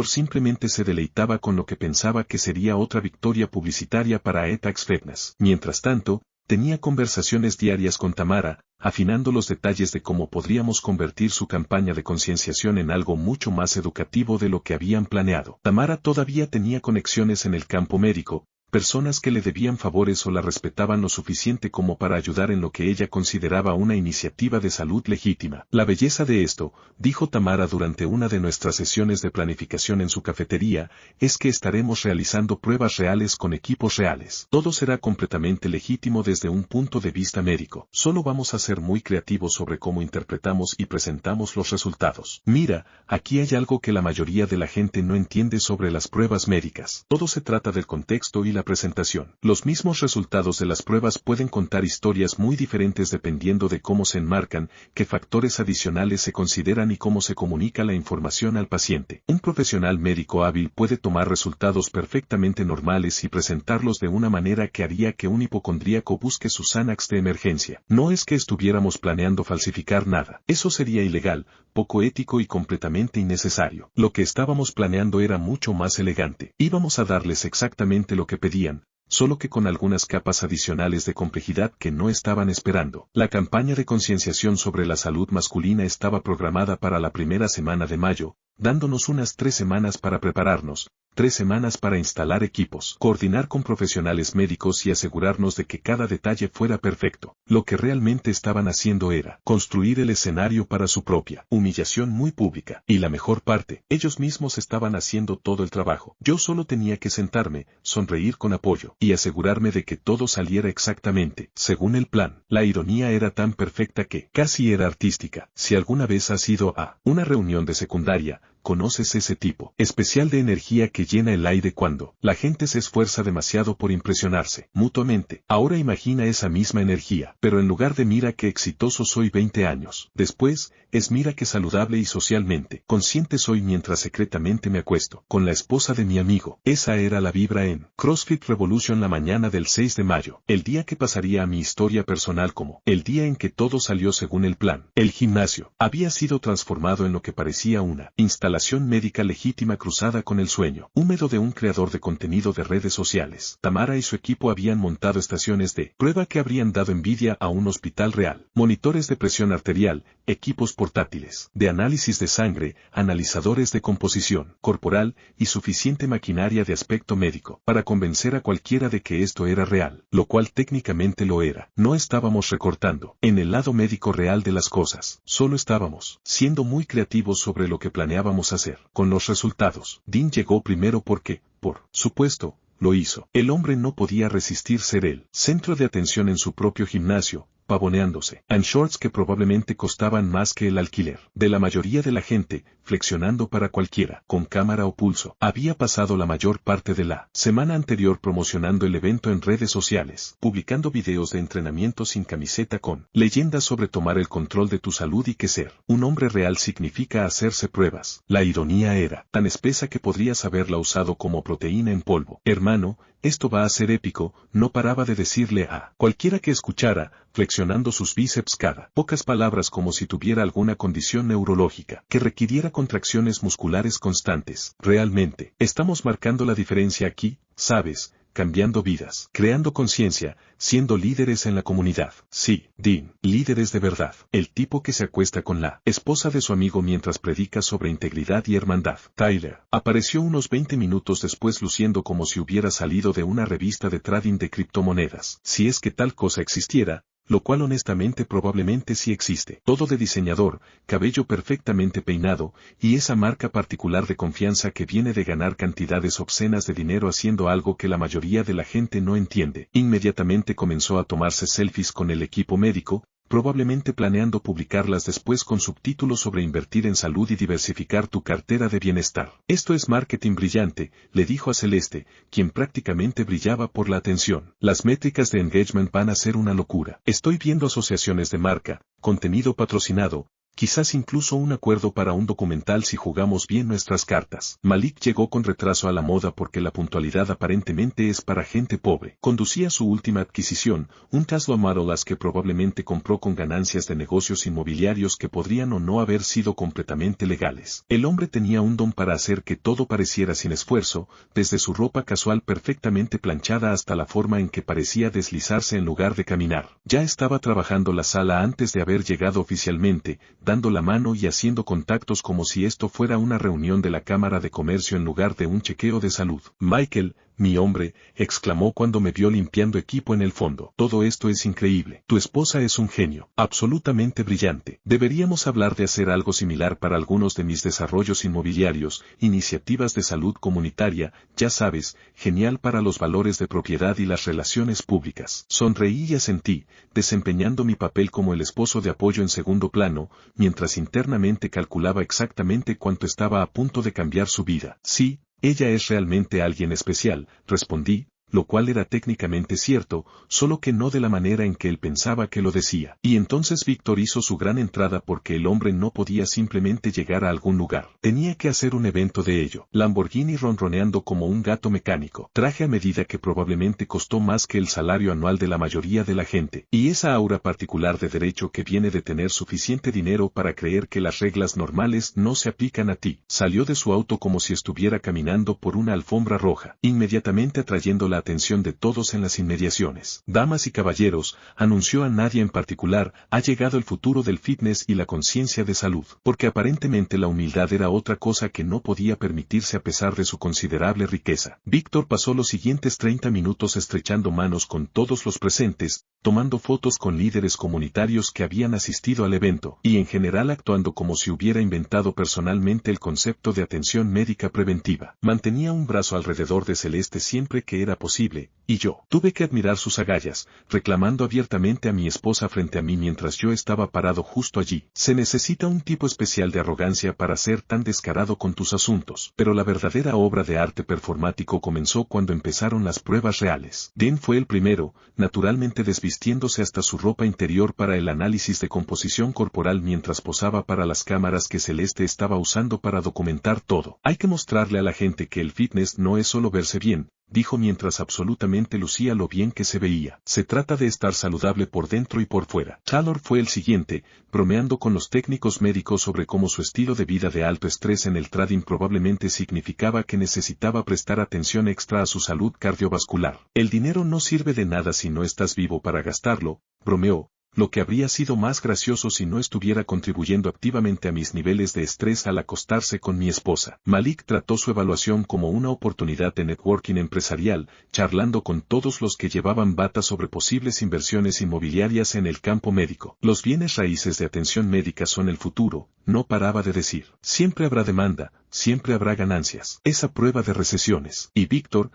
simplemente se deleitaba con lo que pensaba que sería otra victoria publicitaria para Etax Fitness. Mientras tanto, tenía conversaciones diarias con Tamara, afinando los detalles de cómo podríamos convertir su campaña de concienciación en algo mucho más educativo de lo que habían planeado. Tamara todavía tenía conexiones en el campo médico, personas que le debían favores o la respetaban lo suficiente como para ayudar en lo que ella consideraba una iniciativa de salud legítima. La belleza de esto, dijo Tamara durante una de nuestras sesiones de planificación en su cafetería, es que estaremos realizando pruebas reales con equipos reales. Todo será completamente legítimo desde un punto de vista médico. Solo vamos a ser muy creativos sobre cómo interpretamos y presentamos los resultados. Mira, aquí hay algo que la mayoría de la gente no entiende sobre las pruebas médicas. Todo se trata del contexto y la presentación. Los mismos resultados de las pruebas pueden contar historias muy diferentes dependiendo de cómo se enmarcan, qué factores adicionales se consideran y cómo se comunica la información al paciente. Un profesional médico hábil puede tomar resultados perfectamente normales y presentarlos de una manera que haría que un hipocondríaco busque su Xanax de emergencia. No es que estuviéramos planeando falsificar nada. Eso sería ilegal, poco ético y completamente innecesario. Lo que estábamos planeando era mucho más elegante. Íbamos a darles exactamente lo que pedían, solo que con algunas capas adicionales de complejidad que no estaban esperando. La campaña de concienciación sobre la salud masculina estaba programada para la primera semana de mayo, dándonos unas 3 semanas para prepararnos, 3 semanas para instalar equipos, coordinar con profesionales médicos y asegurarnos de que cada detalle fuera perfecto. Lo que realmente estaban haciendo era construir el escenario para su propia humillación muy pública. Y la mejor parte, ellos mismos estaban haciendo todo el trabajo. Yo solo tenía que sentarme, sonreír con apoyo y asegurarme de que todo saliera exactamente según el plan. La ironía era tan perfecta que casi era artística. Si alguna vez has ido a una reunión de secundaria, conoces ese tipo especial de energía que llena el aire cuando la gente se esfuerza demasiado por impresionarse mutuamente. Ahora imagina esa misma energía, pero en lugar de mira qué exitoso soy 20 años después, es mira qué saludable y socialmente consciente soy mientras secretamente me acuesto con la esposa de mi amigo. Esa era la vibra en CrossFit Revolution la mañana del 6 de mayo, el día que pasaría a mi historia personal como el día en que todo salió según el plan. El gimnasio había sido transformado en lo que parecía una instalación médica legítima cruzada con el sueño húmedo de un creador de contenido de redes sociales. Tamara y su equipo habían montado estaciones de prueba que habrían dado envidia a un hospital real, monitores de presión arterial, equipos portátiles, de análisis de sangre, analizadores de composición corporal y suficiente maquinaria de aspecto médico para convencer a cualquiera de que esto era real, lo cual técnicamente lo era. No estábamos recortando en el lado médico real de las cosas, solo estábamos siendo muy creativos sobre lo que planeábamos hacer. Con los resultados, Dean llegó primero porque, por supuesto, lo hizo. El hombre no podía resistir ser el centro de atención en su propio gimnasio, pavoneándose en shorts que probablemente costaban más que el alquiler de la mayoría de la gente, flexionando para cualquiera, con cámara o pulso. Había pasado la mayor parte de la semana anterior promocionando el evento en redes sociales, publicando videos de entrenamiento sin camiseta con leyendas sobre tomar el control de tu salud y que ser un hombre real significa hacerse pruebas. La ironía era tan espesa que podrías haberla usado como proteína en polvo. Hermano, esto va a ser épico, no paraba de decirle a cualquiera que escuchara, flexionando sus bíceps cada pocas palabras como si tuviera alguna condición neurológica que requiriera contracciones musculares constantes. Realmente, estamos marcando la diferencia aquí, ¿sabes? Cambiando vidas, creando conciencia, siendo líderes en la comunidad. Sí, Dean, líderes de verdad. El tipo que se acuesta con la esposa de su amigo mientras predica sobre integridad y hermandad. Tyler apareció unos 20 minutos después luciendo como si hubiera salido de una revista de trading de criptomonedas. Si es que tal cosa existiera, lo cual honestamente probablemente sí existe. Todo de diseñador, cabello perfectamente peinado, y esa marca particular de confianza que viene de ganar cantidades obscenas de dinero haciendo algo que la mayoría de la gente no entiende. Inmediatamente comenzó a tomarse selfies con el equipo médico, probablemente planeando publicarlas después con subtítulos sobre invertir en salud y diversificar tu cartera de bienestar. Esto es marketing brillante, le dijo a Celeste, quien prácticamente brillaba por la atención. Las métricas de engagement van a ser una locura. Estoy viendo asociaciones de marca, contenido patrocinado, quizás incluso un acuerdo para un documental si jugamos bien nuestras cartas. Malik llegó con retraso a la moda porque la puntualidad aparentemente es para gente pobre. Conducía su última adquisición, un Tesla Model S que probablemente compró con ganancias de negocios inmobiliarios que podrían o no haber sido completamente legales. El hombre tenía un don para hacer que todo pareciera sin esfuerzo, desde su ropa casual perfectamente planchada hasta la forma en que parecía deslizarse en lugar de caminar. Ya estaba trabajando la sala antes de haber llegado oficialmente, dando la mano y haciendo contactos como si esto fuera una reunión de la Cámara de Comercio en lugar de un chequeo de salud. Michael, mi hombre, exclamó cuando me vio limpiando equipo en el fondo. Todo esto es increíble. Tu esposa es un genio, absolutamente brillante. Deberíamos hablar de hacer algo similar para algunos de mis desarrollos inmobiliarios, iniciativas de salud comunitaria, ya sabes, genial para los valores de propiedad y las relaciones públicas. Sonreí y asentí, desempeñando mi papel como el esposo de apoyo en segundo plano, mientras internamente calculaba exactamente cuánto estaba a punto de cambiar su vida. Sí, ella es realmente alguien especial, respondí, lo cual era técnicamente cierto, solo que no de la manera en que él pensaba que lo decía. Y entonces Víctor hizo su gran entrada porque el hombre no podía simplemente llegar a algún lugar. Tenía que hacer un evento de ello. Lamborghini ronroneando como un gato mecánico. Traje a medida que probablemente costó más que el salario anual de la mayoría de la gente. Y esa aura particular de derecho que viene de tener suficiente dinero para creer que las reglas normales no se aplican a ti. Salió de su auto como si estuviera caminando por una alfombra roja, inmediatamente atrayendo la atención de todos en las inmediaciones. Damas y caballeros, anunció a nadie en particular, ha llegado el futuro del fitness y la conciencia de salud, porque aparentemente la humildad era otra cosa que no podía permitirse a pesar de su considerable riqueza. Víctor pasó los siguientes 30 minutos estrechando manos con todos los presentes, tomando fotos con líderes comunitarios que habían asistido al evento, y en general actuando como si hubiera inventado personalmente el concepto de atención médica preventiva. Mantenía un brazo alrededor de Celeste siempre que era posible, y yo tuve que admirar sus agallas, reclamando abiertamente a mi esposa frente a mí mientras yo estaba parado justo allí. Se necesita un tipo especial de arrogancia para ser tan descarado con tus asuntos, pero la verdadera obra de arte performático comenzó cuando empezaron las pruebas reales. Dean fue el primero, naturalmente desvistiéndose hasta su ropa interior para el análisis de composición corporal mientras posaba para las cámaras que Celeste estaba usando para documentar todo. Hay que mostrarle a la gente que el fitness no es solo verse bien, dijo mientras absolutamente lucía lo bien que se veía. Se trata de estar saludable por dentro y por fuera. Taylor fue el siguiente, bromeando con los técnicos médicos sobre cómo su estilo de vida de alto estrés en el trading probablemente significaba que necesitaba prestar atención extra a su salud cardiovascular. El dinero no sirve de nada si no estás vivo para gastarlo, bromeó. Lo que habría sido más gracioso si no estuviera contribuyendo activamente a mis niveles de estrés al acostarse con mi esposa. Malik trató su evaluación como una oportunidad de networking empresarial, charlando con todos los que llevaban bata sobre posibles inversiones inmobiliarias en el campo médico. Los bienes raíces de atención médica son el futuro, no paraba de decir. Siempre habrá demanda, siempre habrá ganancias. Esa prueba de recesiones. Y Víctor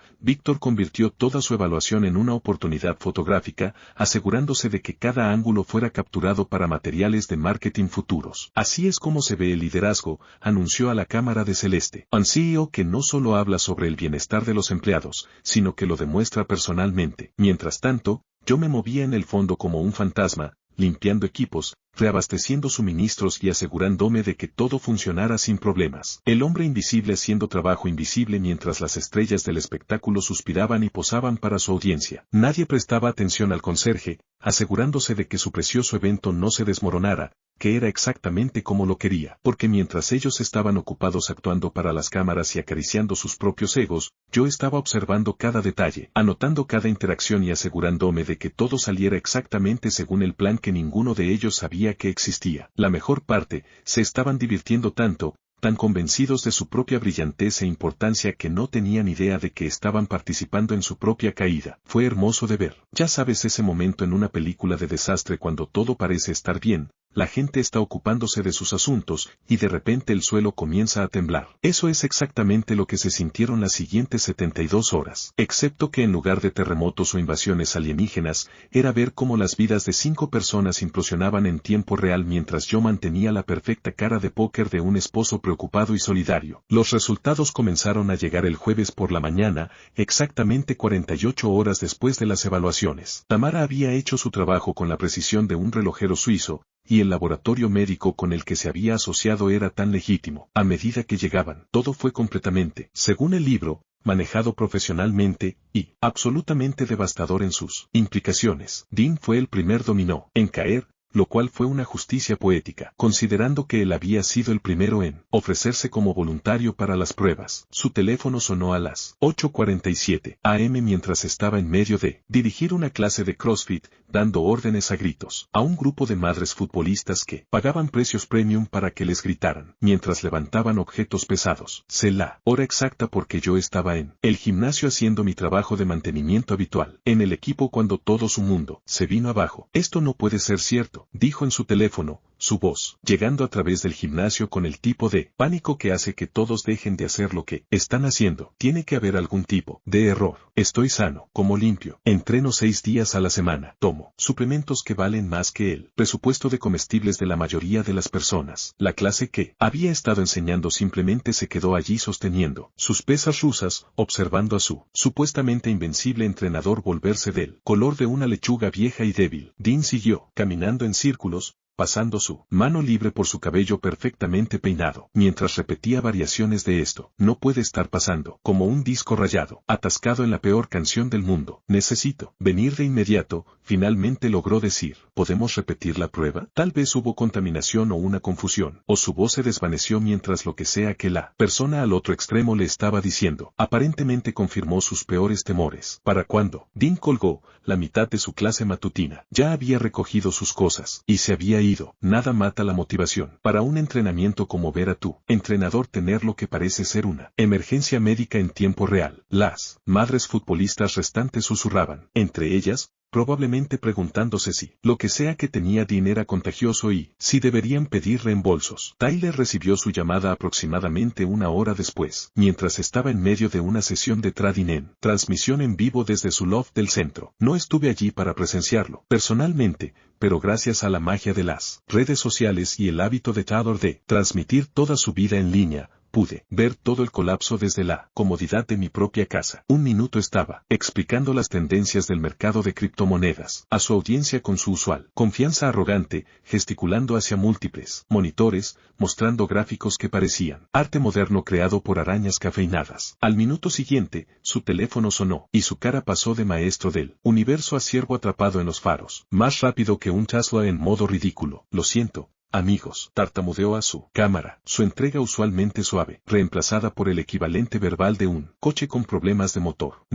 convirtió toda su evaluación en una oportunidad fotográfica, asegurándose de que cada ángulo fuera capturado para materiales de marketing futuros. Así es como se ve el liderazgo, anunció a la cámara de Celeste. Un CEO que no solo habla sobre el bienestar de los empleados, sino que lo demuestra personalmente. Mientras tanto, yo me movía en el fondo como un fantasma, limpiando equipos, reabasteciendo suministros y asegurándome de que todo funcionara sin problemas. El hombre invisible haciendo trabajo invisible mientras las estrellas del espectáculo suspiraban y posaban para su audiencia. Nadie prestaba atención al conserje, asegurándose de que su precioso evento no se desmoronara, que era exactamente como lo quería. Porque mientras ellos estaban ocupados actuando para las cámaras y acariciando sus propios egos, yo estaba observando cada detalle, anotando cada interacción y asegurándome de que todo saliera exactamente según el plan que ninguno de ellos sabía que existía. La mejor parte, se estaban divirtiendo tanto, tan convencidos de su propia brillantez e importancia que no tenían idea de que estaban participando en su propia caída. Fue hermoso de ver. Ya sabes ese momento en una película de desastre cuando todo parece estar bien, la gente está ocupándose de sus asuntos, y de repente el suelo comienza a temblar. Eso es exactamente lo que se sintieron las siguientes 72 horas. Excepto que en lugar de terremotos o invasiones alienígenas, era ver cómo las vidas de 5 personas implosionaban en tiempo real mientras yo mantenía la perfecta cara de póker de un esposo preocupado y solidario. Los resultados comenzaron a llegar el jueves por la mañana, exactamente 48 horas después de las evaluaciones. Tamara había hecho su trabajo con la precisión de un relojero suizo, y el laboratorio médico con el que se había asociado era tan legítimo. A medida que llegaban, todo fue completamente, según el libro, manejado profesionalmente, y absolutamente devastador en sus implicaciones. Dean fue el primer dominó en caer, lo cual fue una justicia poética, considerando que él había sido el primero en ofrecerse como voluntario para las pruebas. Su teléfono sonó a las 8:47 am mientras estaba en medio de dirigir una clase de CrossFit, dando órdenes a gritos a un grupo de madres futbolistas que pagaban precios premium para que les gritaran, mientras levantaban objetos pesados. Sé la hora exacta porque yo estaba en el gimnasio haciendo mi trabajo de mantenimiento habitual, en el equipo cuando todo su mundo se vino abajo. Esto no puede ser cierto, dijo en su teléfono, su voz, llegando a través del gimnasio con el tipo de pánico que hace que todos dejen de hacer lo que están haciendo. Tiene que haber algún tipo de error. Estoy sano, como limpio. Entreno 6 días a la semana. Tomo suplementos que valen más que el presupuesto de comestibles de la mayoría de las personas. La clase que había estado enseñando simplemente se quedó allí sosteniendo sus pesas rusas, observando a su supuestamente invencible entrenador volverse del color de una lechuga vieja y débil. Dean siguió caminando en círculos, pasando su mano libre por su cabello perfectamente peinado, mientras repetía variaciones de esto. No puede estar pasando, como un disco rayado, atascado en la peor canción del mundo. Necesito venir de inmediato. Finalmente logró decir. ¿Podemos repetir la prueba? Tal vez hubo contaminación o una confusión, o su voz se desvaneció mientras lo que sea que la persona al otro extremo le estaba diciendo, aparentemente confirmó sus peores temores. ¿Para cuándo? Dean colgó. La mitad de su clase matutina ya había recogido sus cosas y se había ido. Nada mata la motivación para un entrenamiento como ver a tu entrenador tener lo que parece ser una emergencia médica en tiempo real. Las madres futbolistas restantes susurraban, entre ellas, probablemente preguntándose si lo que sea que tenía Dean era contagioso y si deberían pedir reembolsos. Tyler recibió su llamada aproximadamente una hora después, mientras estaba en medio de una sesión de trading en transmisión en vivo desde su loft del centro. No estuve allí para presenciarlo personalmente, pero gracias a la magia de las redes sociales y el hábito de Tyler de transmitir toda su vida en línea, pude ver todo el colapso desde la comodidad de mi propia casa. Un minuto estaba explicando las tendencias del mercado de criptomonedas a su audiencia con su usual confianza arrogante, gesticulando hacia múltiples monitores, mostrando gráficos que parecían arte moderno creado por arañas cafeinadas. Al minuto siguiente, su teléfono sonó, y su cara pasó de maestro del universo a ciervo atrapado en los faros, más rápido que un Tesla en modo ridículo. Lo siento, amigos, tartamudeó a su cámara, su entrega usualmente suave, reemplazada por el equivalente verbal de un coche con problemas de motor.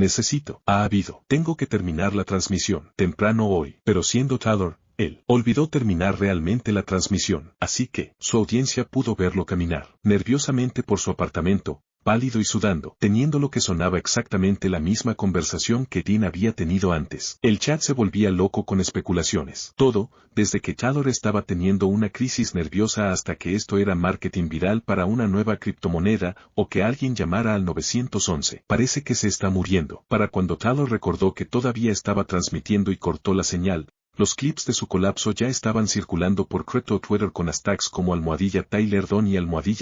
Tengo que terminar la transmisión temprano hoy, pero siendo Tyler, él olvidó terminar realmente la transmisión, así que su audiencia pudo verlo caminar nerviosamente por su apartamento, pálido y sudando, teniendo lo que sonaba exactamente la misma conversación que Dean había tenido antes. El chat se volvía loco con especulaciones. Todo, desde que Tyler estaba teniendo una crisis nerviosa hasta que esto era marketing viral para una nueva criptomoneda, o que alguien llamara al 911. Parece que se está muriendo. Para cuando Tyler recordó que todavía estaba transmitiendo y cortó la señal, los clips de su colapso ya estaban circulando por Crypto Twitter con hashtags como #TylerDon y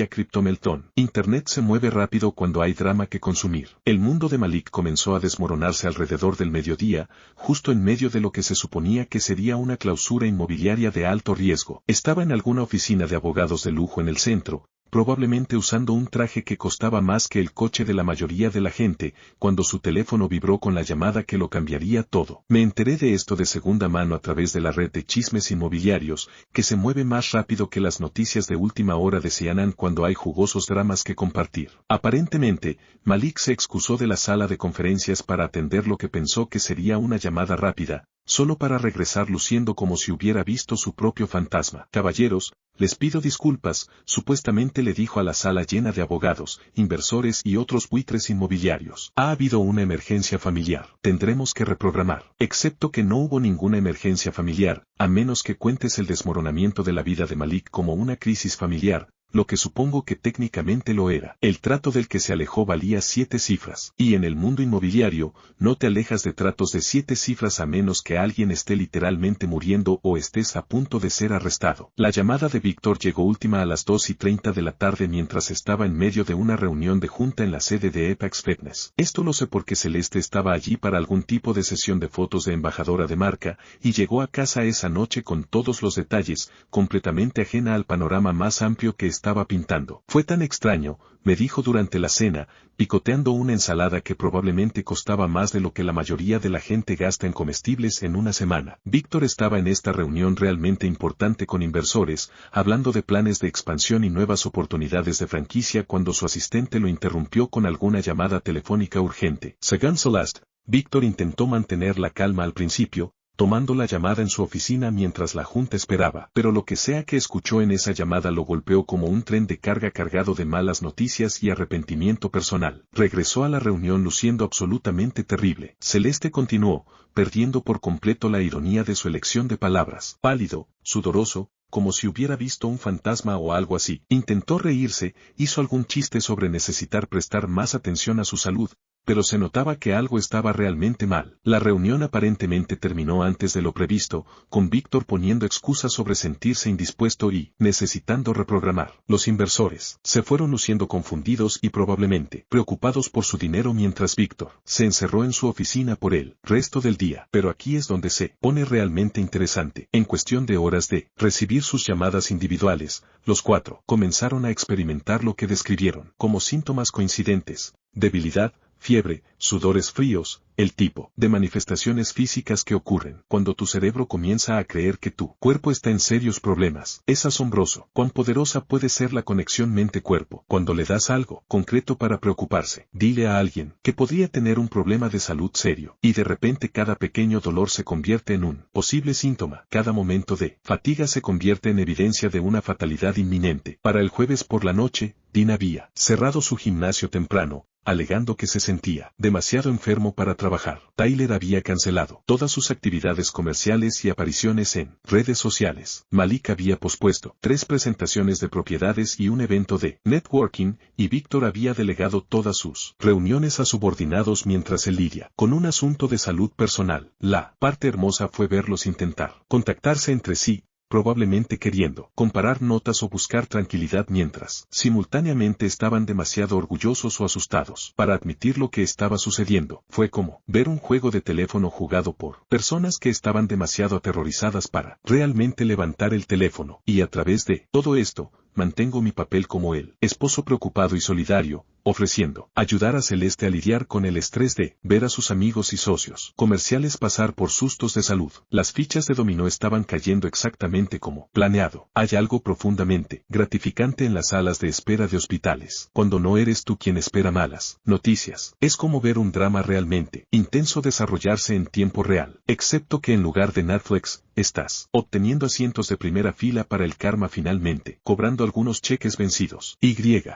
#CryptoMeltdown. Internet se mueve rápido cuando hay drama que consumir. El mundo de Malik comenzó a desmoronarse alrededor del mediodía, justo en medio de lo que se suponía que sería una clausura inmobiliaria de alto riesgo. Estaba en alguna oficina de abogados de lujo en el centro, probablemente usando un traje que costaba más que el coche de la mayoría de la gente, cuando su teléfono vibró con la llamada que lo cambiaría todo. Me enteré de esto de segunda mano a través de la red de chismes inmobiliarios, que se mueve más rápido que las noticias de última hora de CNN cuando hay jugosos dramas que compartir. Aparentemente, Malik se excusó de la sala de conferencias para atender lo que pensó que sería una llamada rápida, solo para regresar luciendo como si hubiera visto su propio fantasma. Caballeros, les pido disculpas, supuestamente le dijo a la sala llena de abogados, inversores y otros buitres inmobiliarios. Ha habido una emergencia familiar. Tendremos que reprogramar. Excepto que no hubo ninguna emergencia familiar, a menos que cuentes el desmoronamiento de la vida de Malik como una crisis familiar, lo que supongo que técnicamente lo era. El trato del que se alejó valía 7 cifras. Y en el mundo inmobiliario, no te alejas de tratos de 7 cifras a menos que alguien esté literalmente muriendo o estés a punto de ser arrestado. La llamada de Víctor llegó última a las 2:30 de la tarde mientras estaba en medio de una reunión de junta en la sede de Apex Fitness. Esto lo sé porque Celeste estaba allí para algún tipo de sesión de fotos de embajadora de marca, y llegó a casa esa noche con todos los detalles, completamente ajena al panorama más amplio que estaba pintando. Fue tan extraño, me dijo durante la cena, picoteando una ensalada que probablemente costaba más de lo que la mayoría de la gente gasta en comestibles en una semana. Víctor estaba en esta reunión realmente importante con inversores, hablando de planes de expansión y nuevas oportunidades de franquicia cuando su asistente lo interrumpió con alguna llamada telefónica urgente. Según Celeste, Víctor intentó mantener la calma al principio, tomando la llamada en su oficina mientras la junta esperaba, pero lo que sea que escuchó en esa llamada lo golpeó como un tren de carga cargado de malas noticias y arrepentimiento personal. Regresó a la reunión luciendo absolutamente terrible. Celeste continuó, perdiendo por completo la ironía de su elección de palabras. Pálido, sudoroso, como si hubiera visto un fantasma o algo así. Intentó reírse, hizo algún chiste sobre necesitar prestar más atención a su salud, pero se notaba que algo estaba realmente mal. La reunión aparentemente terminó antes de lo previsto, con Víctor poniendo excusas sobre sentirse indispuesto y necesitando reprogramar. Los inversores se fueron luciendo confundidos y probablemente preocupados por su dinero mientras Víctor se encerró en su oficina por el resto del día. Pero aquí es donde se pone realmente interesante. En cuestión de horas de recibir sus llamadas individuales, los cuatro comenzaron a experimentar lo que describieron como síntomas coincidentes: debilidad, fiebre, sudores fríos, el tipo de manifestaciones físicas que ocurren cuando tu cerebro comienza a creer que tu cuerpo está en serios problemas. Es asombroso cuán poderosa puede ser la conexión mente-cuerpo cuando le das algo concreto para preocuparse. Dile a alguien que podría tener un problema de salud serio, y de repente cada pequeño dolor se convierte en un posible síntoma. Cada momento de fatiga se convierte en evidencia de una fatalidad inminente. Para el jueves por la noche, Dean había cerrado su gimnasio temprano, alegando que se sentía demasiado enfermo para trabajar. Tyler había cancelado todas sus actividades comerciales y apariciones en redes sociales. Malik había pospuesto 3 presentaciones de propiedades y un evento de networking, y Víctor había delegado todas sus reuniones a subordinados mientras él lidia con un asunto de salud personal. La parte hermosa fue verlos intentar contactarse entre sí, probablemente queriendo comparar notas o buscar tranquilidad mientras simultáneamente estaban demasiado orgullosos o asustados para admitir lo que estaba sucediendo. Fue como ver un juego de teléfono jugado por personas que estaban demasiado aterrorizadas para realmente levantar el teléfono. Y a través de todo esto, mantengo mi papel como el esposo preocupado y solidario, ofreciendo ayudar a Celeste a lidiar con el estrés de ver a sus amigos y socios comerciales pasar por sustos de salud. Las fichas de dominó estaban cayendo exactamente como planeado. Hay algo profundamente gratificante en las salas de espera de hospitales, cuando no eres tú quien espera malas noticias. Es como ver un drama realmente intenso desarrollarse en tiempo real, excepto que en lugar de Netflix, estás obteniendo asientos de primera fila para el karma, finalmente cobrando algunos cheques vencidos.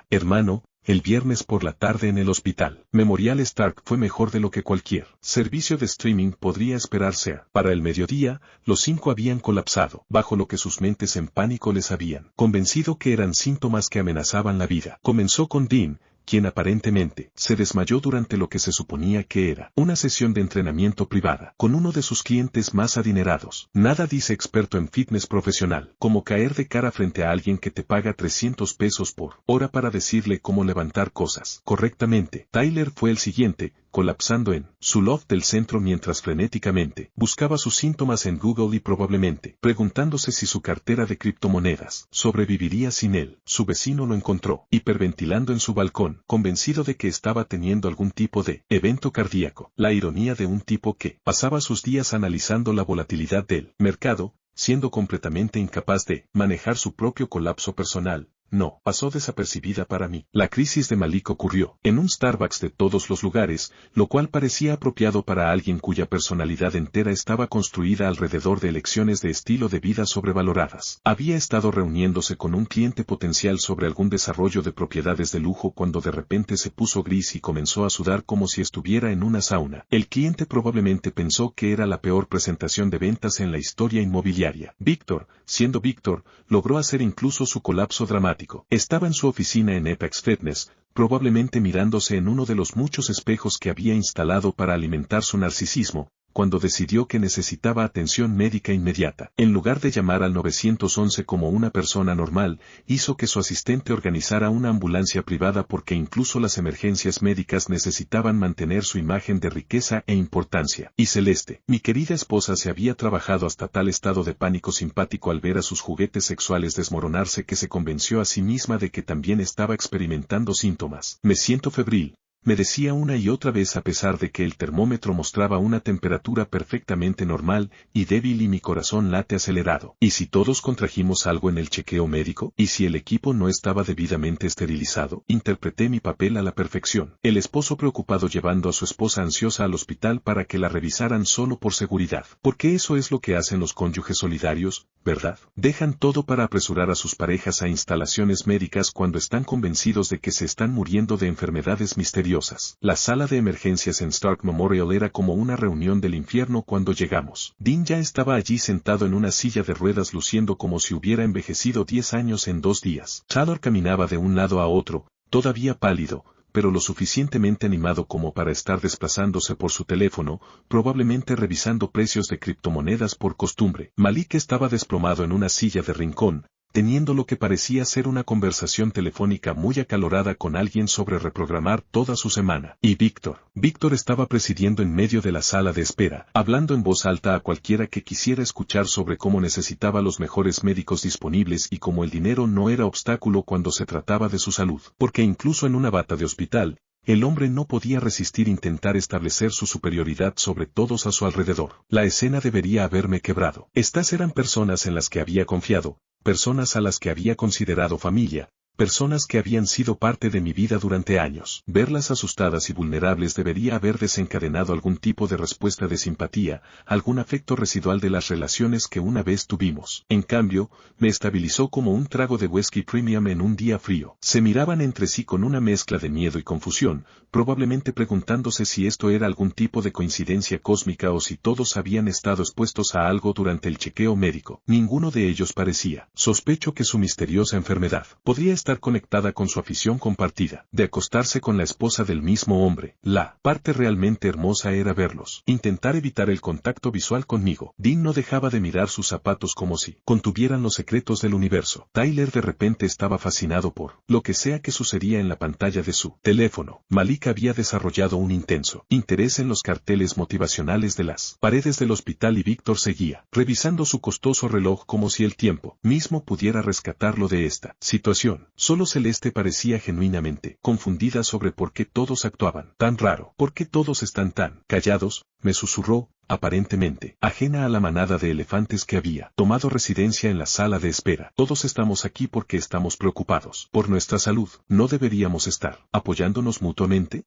Hermano, el viernes por la tarde en el hospital Memorial Stark fue mejor de lo que cualquier servicio de streaming podría esperarse. Para el mediodía, los 5 habían colapsado, bajo lo que sus mentes en pánico les habían convencido que eran síntomas que amenazaban la vida. Comenzó con Dean, quien aparentemente se desmayó durante lo que se suponía que era una sesión de entrenamiento privada con uno de sus clientes más adinerados. Nada dice experto en fitness profesional como caer de cara frente a alguien que te paga $300 por hora para decirle cómo levantar cosas correctamente. Tyler fue el siguiente, colapsando en su loft del centro mientras frenéticamente buscaba sus síntomas en Google y probablemente preguntándose si su cartera de criptomonedas sobreviviría sin él. Su vecino lo encontró hiperventilando en su balcón, convencido de que estaba teniendo algún tipo de evento cardíaco. La ironía de un tipo que pasaba sus días analizando la volatilidad del mercado, siendo completamente incapaz de manejar su propio colapso personal, no pasó desapercibida para mí. La crisis de Malik ocurrió en un Starbucks de todos los lugares, lo cual parecía apropiado para alguien cuya personalidad entera estaba construida alrededor de elecciones de estilo de vida sobrevaloradas. Había estado reuniéndose con un cliente potencial sobre algún desarrollo de propiedades de lujo cuando de repente se puso gris y comenzó a sudar como si estuviera en una sauna. El cliente probablemente pensó que era la peor presentación de ventas en la historia inmobiliaria. Víctor, siendo Víctor, logró hacer incluso su colapso dramático. Estaba en su oficina en Apex Fitness, probablemente mirándose en uno de los muchos espejos que había instalado para alimentar su narcisismo, cuando decidió que necesitaba atención médica inmediata. En lugar de llamar al 911 como una persona normal, hizo que su asistente organizara una ambulancia privada porque incluso las emergencias médicas necesitaban mantener su imagen de riqueza e importancia. Y Celeste, mi querida esposa, se había trabajado hasta tal estado de pánico simpático al ver a sus juguetes sexuales desmoronarse que se convenció a sí misma de que también estaba experimentando síntomas. Me siento febril, me decía una y otra vez a pesar de que el termómetro mostraba una temperatura perfectamente normal y débil y mi corazón late acelerado. ¿Y si todos contrajimos algo en el chequeo médico? ¿Y si el equipo no estaba debidamente esterilizado? Interpreté mi papel a la perfección. El esposo preocupado llevando a su esposa ansiosa al hospital para que la revisaran solo por seguridad. Porque eso es lo que hacen los cónyuges solidarios, ¿verdad? Dejan todo para apresurar a sus parejas a instalaciones médicas cuando están convencidos de que se están muriendo de enfermedades misteriosas. La sala de emergencias en Stark Memorial era como una reunión del infierno cuando llegamos. Dean ya estaba allí sentado en una silla de ruedas luciendo como si hubiera envejecido 10 años en 2 días. Tyler caminaba de un lado a otro, todavía pálido, pero lo suficientemente animado como para estar desplazándose por su teléfono, probablemente revisando precios de criptomonedas por costumbre. Malik estaba desplomado en una silla de rincón, teniendo lo que parecía ser una conversación telefónica muy acalorada con alguien sobre reprogramar toda su semana. Y Víctor estaba presidiendo en medio de la sala de espera, hablando en voz alta a cualquiera que quisiera escuchar sobre cómo necesitaba los mejores médicos disponibles y cómo el dinero no era obstáculo cuando se trataba de su salud, porque incluso en una bata de hospital, el hombre no podía resistir intentar establecer su superioridad sobre todos a su alrededor. La escena debería haberme quebrado. Estas eran personas en las que había confiado, personas a las que había considerado familia, personas que habían sido parte de mi vida durante años. Verlas asustadas y vulnerables debería haber desencadenado algún tipo de respuesta de simpatía, algún afecto residual de las relaciones que una vez tuvimos. En cambio, me estabilizó como un trago de whisky premium en un día frío. Se miraban entre sí con una mezcla de miedo y confusión, probablemente preguntándose si esto era algún tipo de coincidencia cósmica o si todos habían estado expuestos a algo durante el chequeo médico. Ninguno de ellos parecía. Sospecho que su misteriosa enfermedad podría estar conectada con su afición compartida, de acostarse con la esposa del mismo hombre. La parte realmente hermosa era verlos, intentar evitar el contacto visual conmigo. Dean no dejaba de mirar sus zapatos como si contuvieran los secretos del universo. Tyler de repente estaba fascinado por lo que sea que sucedía en la pantalla de su teléfono. Malik había desarrollado un intenso interés en los carteles motivacionales de las paredes del hospital y Víctor seguía revisando su costoso reloj como si el tiempo mismo pudiera rescatarlo de esta situación. Solo Celeste parecía genuinamente confundida sobre por qué todos actuaban tan raro. ¿Por qué todos están tan callados? Me susurró, aparentemente ajena a la manada de elefantes que había tomado residencia en la sala de espera. Todos estamos aquí porque estamos preocupados por nuestra salud. No deberíamos estar apoyándonos mutuamente,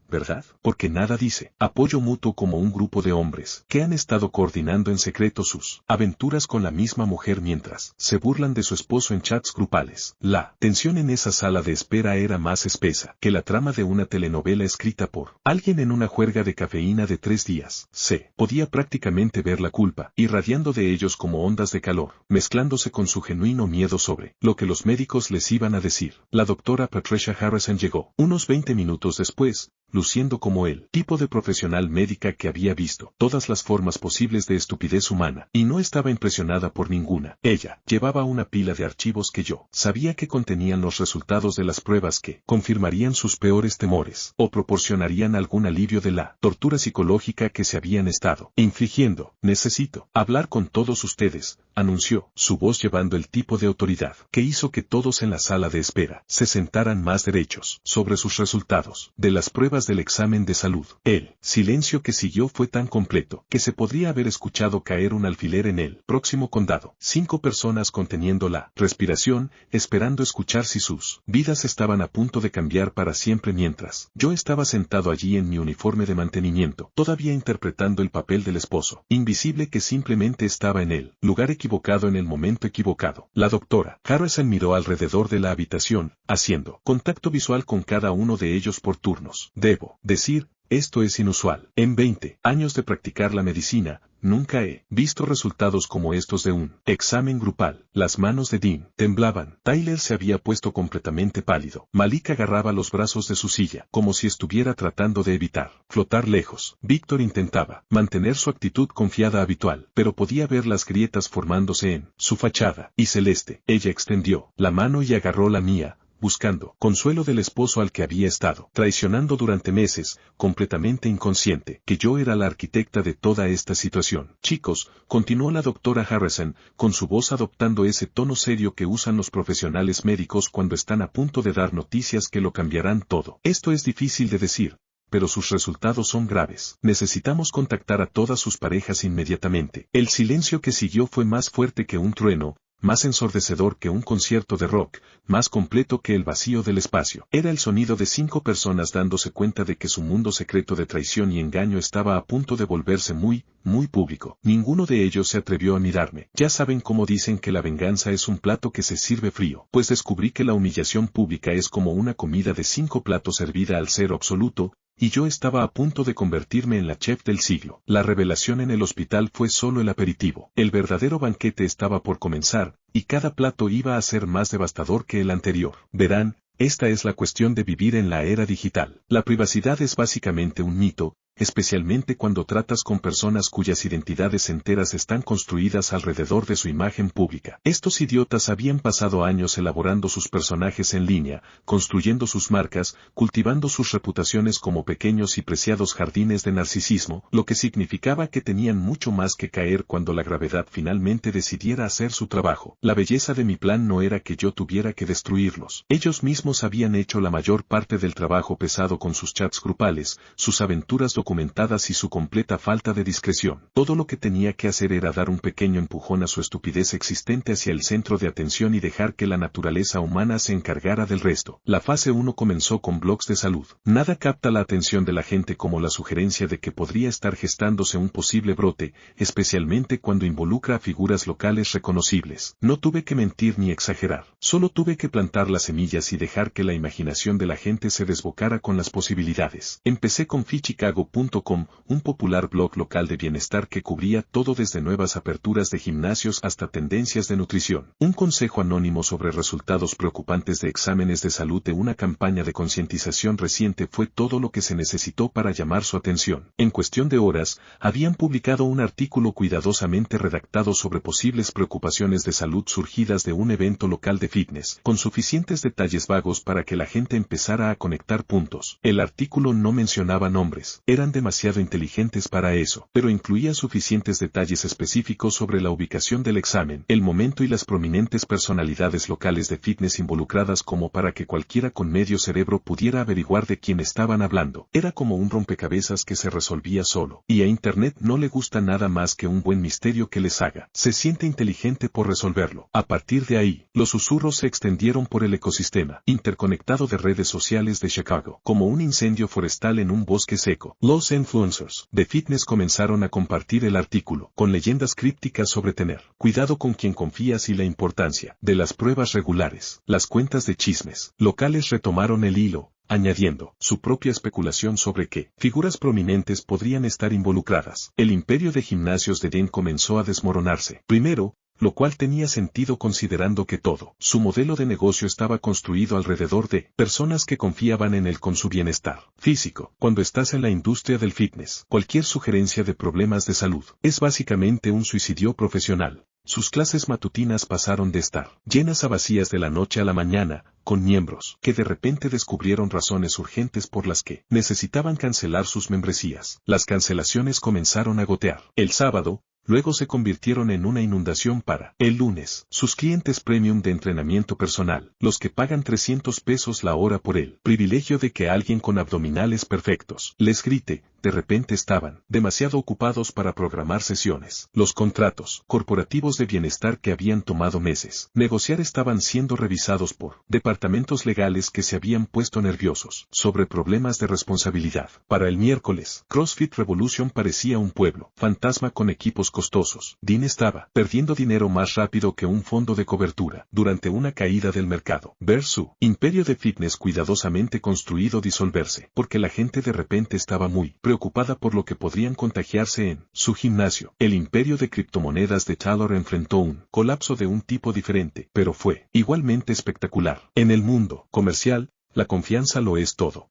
¿verdad? Porque nada dice apoyo mutuo como un grupo de hombres que han estado coordinando en secreto sus aventuras con la misma mujer mientras se burlan de su esposo en chats grupales. La tensión en esa sala de espera era más espesa que la trama de una telenovela escrita por alguien en una juerga de cafeína de 3 días. Se podía prácticamente ver la culpa irradiando de ellos como ondas de calor, mezclándose con su genuino miedo sobre lo que los médicos les iban a decir. La doctora Patricia Harrison llegó unos 20 minutos después, luciendo como el tipo de profesional médica que había visto todas las formas posibles de estupidez humana, y no estaba impresionada por ninguna. Ella llevaba una pila de archivos que yo sabía que contenían los resultados de las pruebas que confirmarían sus peores temores, o proporcionarían algún alivio de la tortura psicológica que se habían estado infligiendo. Necesito hablar con todos ustedes, anunció, su voz llevando el tipo de autoridad que hizo que todos en la sala de espera se sentaran más derechos sobre sus resultados de las pruebas del examen de salud. El silencio que siguió fue tan completo que se podría haber escuchado caer un alfiler en el próximo condado. 5 personas conteniendo la respiración, esperando escuchar si sus vidas estaban a punto de cambiar para siempre mientras yo estaba sentado allí en mi uniforme de mantenimiento, todavía interpretando el papel del esposo invisible que simplemente estaba en el lugar equivocado en el momento equivocado. La doctora Harrison miró alrededor de la habitación, haciendo contacto visual con cada uno de ellos por turnos. Debo decir, esto es inusual. En 20 años de practicar la medicina, nunca he visto resultados como estos de un examen grupal. Las manos de Dean temblaban. Tyler se había puesto completamente pálido. Malik agarraba los brazos de su silla, como si estuviera tratando de evitar flotar lejos. Víctor intentaba mantener su actitud confiada habitual, pero podía ver las grietas formándose en su fachada. Y Celeste, ella extendió la mano y agarró la mía, buscando consuelo del esposo al que había estado traicionando durante meses, completamente inconsciente que yo era la arquitecta de toda esta situación. Chicos, continuó la doctora Harrison, con su voz adoptando ese tono serio que usan los profesionales médicos cuando están a punto de dar noticias que lo cambiarán todo. Esto es difícil de decir, pero sus resultados son graves. Necesitamos contactar a todas sus parejas inmediatamente. El silencio que siguió fue más fuerte que un trueno, más ensordecedor que un concierto de rock, más completo que el vacío del espacio. Era el sonido de 5 personas dándose cuenta de que su mundo secreto de traición y engaño estaba a punto de volverse muy público. Ninguno de ellos se atrevió a mirarme. Ya saben cómo dicen que la venganza es un plato que se sirve frío. Pues descubrí que la humillación pública es como una comida de 5 platos servida al cero absoluto, y yo estaba a punto de convertirme en la chef del siglo. La revelación en el hospital fue solo el aperitivo. El verdadero banquete estaba por comenzar, y cada plato iba a ser más devastador que el anterior. Verán, Esta es la cuestión de vivir en la era digital. La privacidad es básicamente un mito, especialmente cuando tratas con personas cuyas identidades enteras están construidas alrededor de su imagen pública. Estos idiotas habían pasado años elaborando sus personajes en línea, construyendo sus marcas, cultivando sus reputaciones como pequeños y preciados jardines de narcisismo, lo que significaba que tenían mucho más que caer cuando la gravedad finalmente decidiera hacer su trabajo. La belleza de mi plan no era que yo tuviera que destruirlos. Ellos mismos habían hecho la mayor parte del trabajo pesado con sus chats grupales, sus aventuras documentadas y su completa falta de discreción. Todo lo que tenía que hacer era dar un pequeño empujón a su estupidez existente hacia el centro de atención y dejar que la naturaleza humana se encargara del resto. La fase 1 comenzó con blogs de salud. Nada capta la atención de la gente como la sugerencia de que podría estar gestándose un posible brote, especialmente cuando involucra a figuras locales reconocibles. No tuve que mentir ni exagerar. Solo tuve que plantar las semillas y dejar que la imaginación de la gente se desbocara con las posibilidades. Empecé con FitChicago.com, un popular blog local de bienestar que cubría todo desde nuevas aperturas de gimnasios hasta tendencias de nutrición. Un consejo anónimo sobre resultados preocupantes de exámenes de salud de una campaña de concientización reciente fue todo lo que se necesitó para llamar su atención. En cuestión de horas, habían publicado un artículo cuidadosamente redactado sobre posibles preocupaciones de salud surgidas de un evento local de fitness, con suficientes detalles vagos para que la gente empezara a conectar puntos. El artículo no mencionaba nombres, eran demasiado inteligentes para eso, pero incluía suficientes detalles específicos sobre la ubicación del examen, el momento y las prominentes personalidades locales de fitness involucradas como para que cualquiera con medio cerebro pudiera averiguar de quién estaban hablando. Era como un rompecabezas que se resolvía solo, y a Internet no le gusta nada más que un buen misterio que les haga. Se siente inteligente por resolverlo. A partir de ahí, los susurros se extendieron por el ecosistema interconectado de redes sociales de Chicago, como un incendio forestal en un bosque seco. Los influencers de fitness comenzaron a compartir el artículo, con leyendas crípticas sobre tener cuidado con quien confías y la importancia de las pruebas regulares. Las cuentas de chismes locales retomaron el hilo, añadiendo su propia especulación sobre qué figuras prominentes podrían estar involucradas. El imperio de gimnasios de Den comenzó a desmoronarse. Primero, lo cual tenía sentido considerando que todo su modelo de negocio estaba construido alrededor de personas que confiaban en él con su bienestar físico. Cuando estás en la industria del fitness, cualquier sugerencia de problemas de salud es básicamente un suicidio profesional. Sus clases matutinas pasaron de estar llenas a vacías de la noche a la mañana, con miembros que de repente descubrieron razones urgentes por las que necesitaban cancelar sus membresías. Las cancelaciones comenzaron a gotear. El sábado, luego se convirtieron en una inundación para el lunes. Sus clientes premium de entrenamiento personal, los que pagan $300 la hora por el privilegio de que alguien con abdominales perfectos les grite, de repente estaban demasiado ocupados para programar sesiones. Los contratos corporativos de bienestar que habían tomado meses negociar estaban siendo revisados por departamentos legales que se habían puesto nerviosos sobre problemas de responsabilidad. Para el miércoles, CrossFit Revolution parecía un pueblo fantasma con equipos costosos. Dean estaba perdiendo dinero más rápido que un fondo de cobertura durante una caída del mercado. Ver su imperio de fitness cuidadosamente construido disolverse, porque la gente de repente estaba muy preocupada por lo que podrían contagiarse en su gimnasio. El imperio de criptomonedas de Taylor enfrentó un colapso de un tipo diferente, pero fue igualmente espectacular. En el mundo comercial, la confianza lo es todo.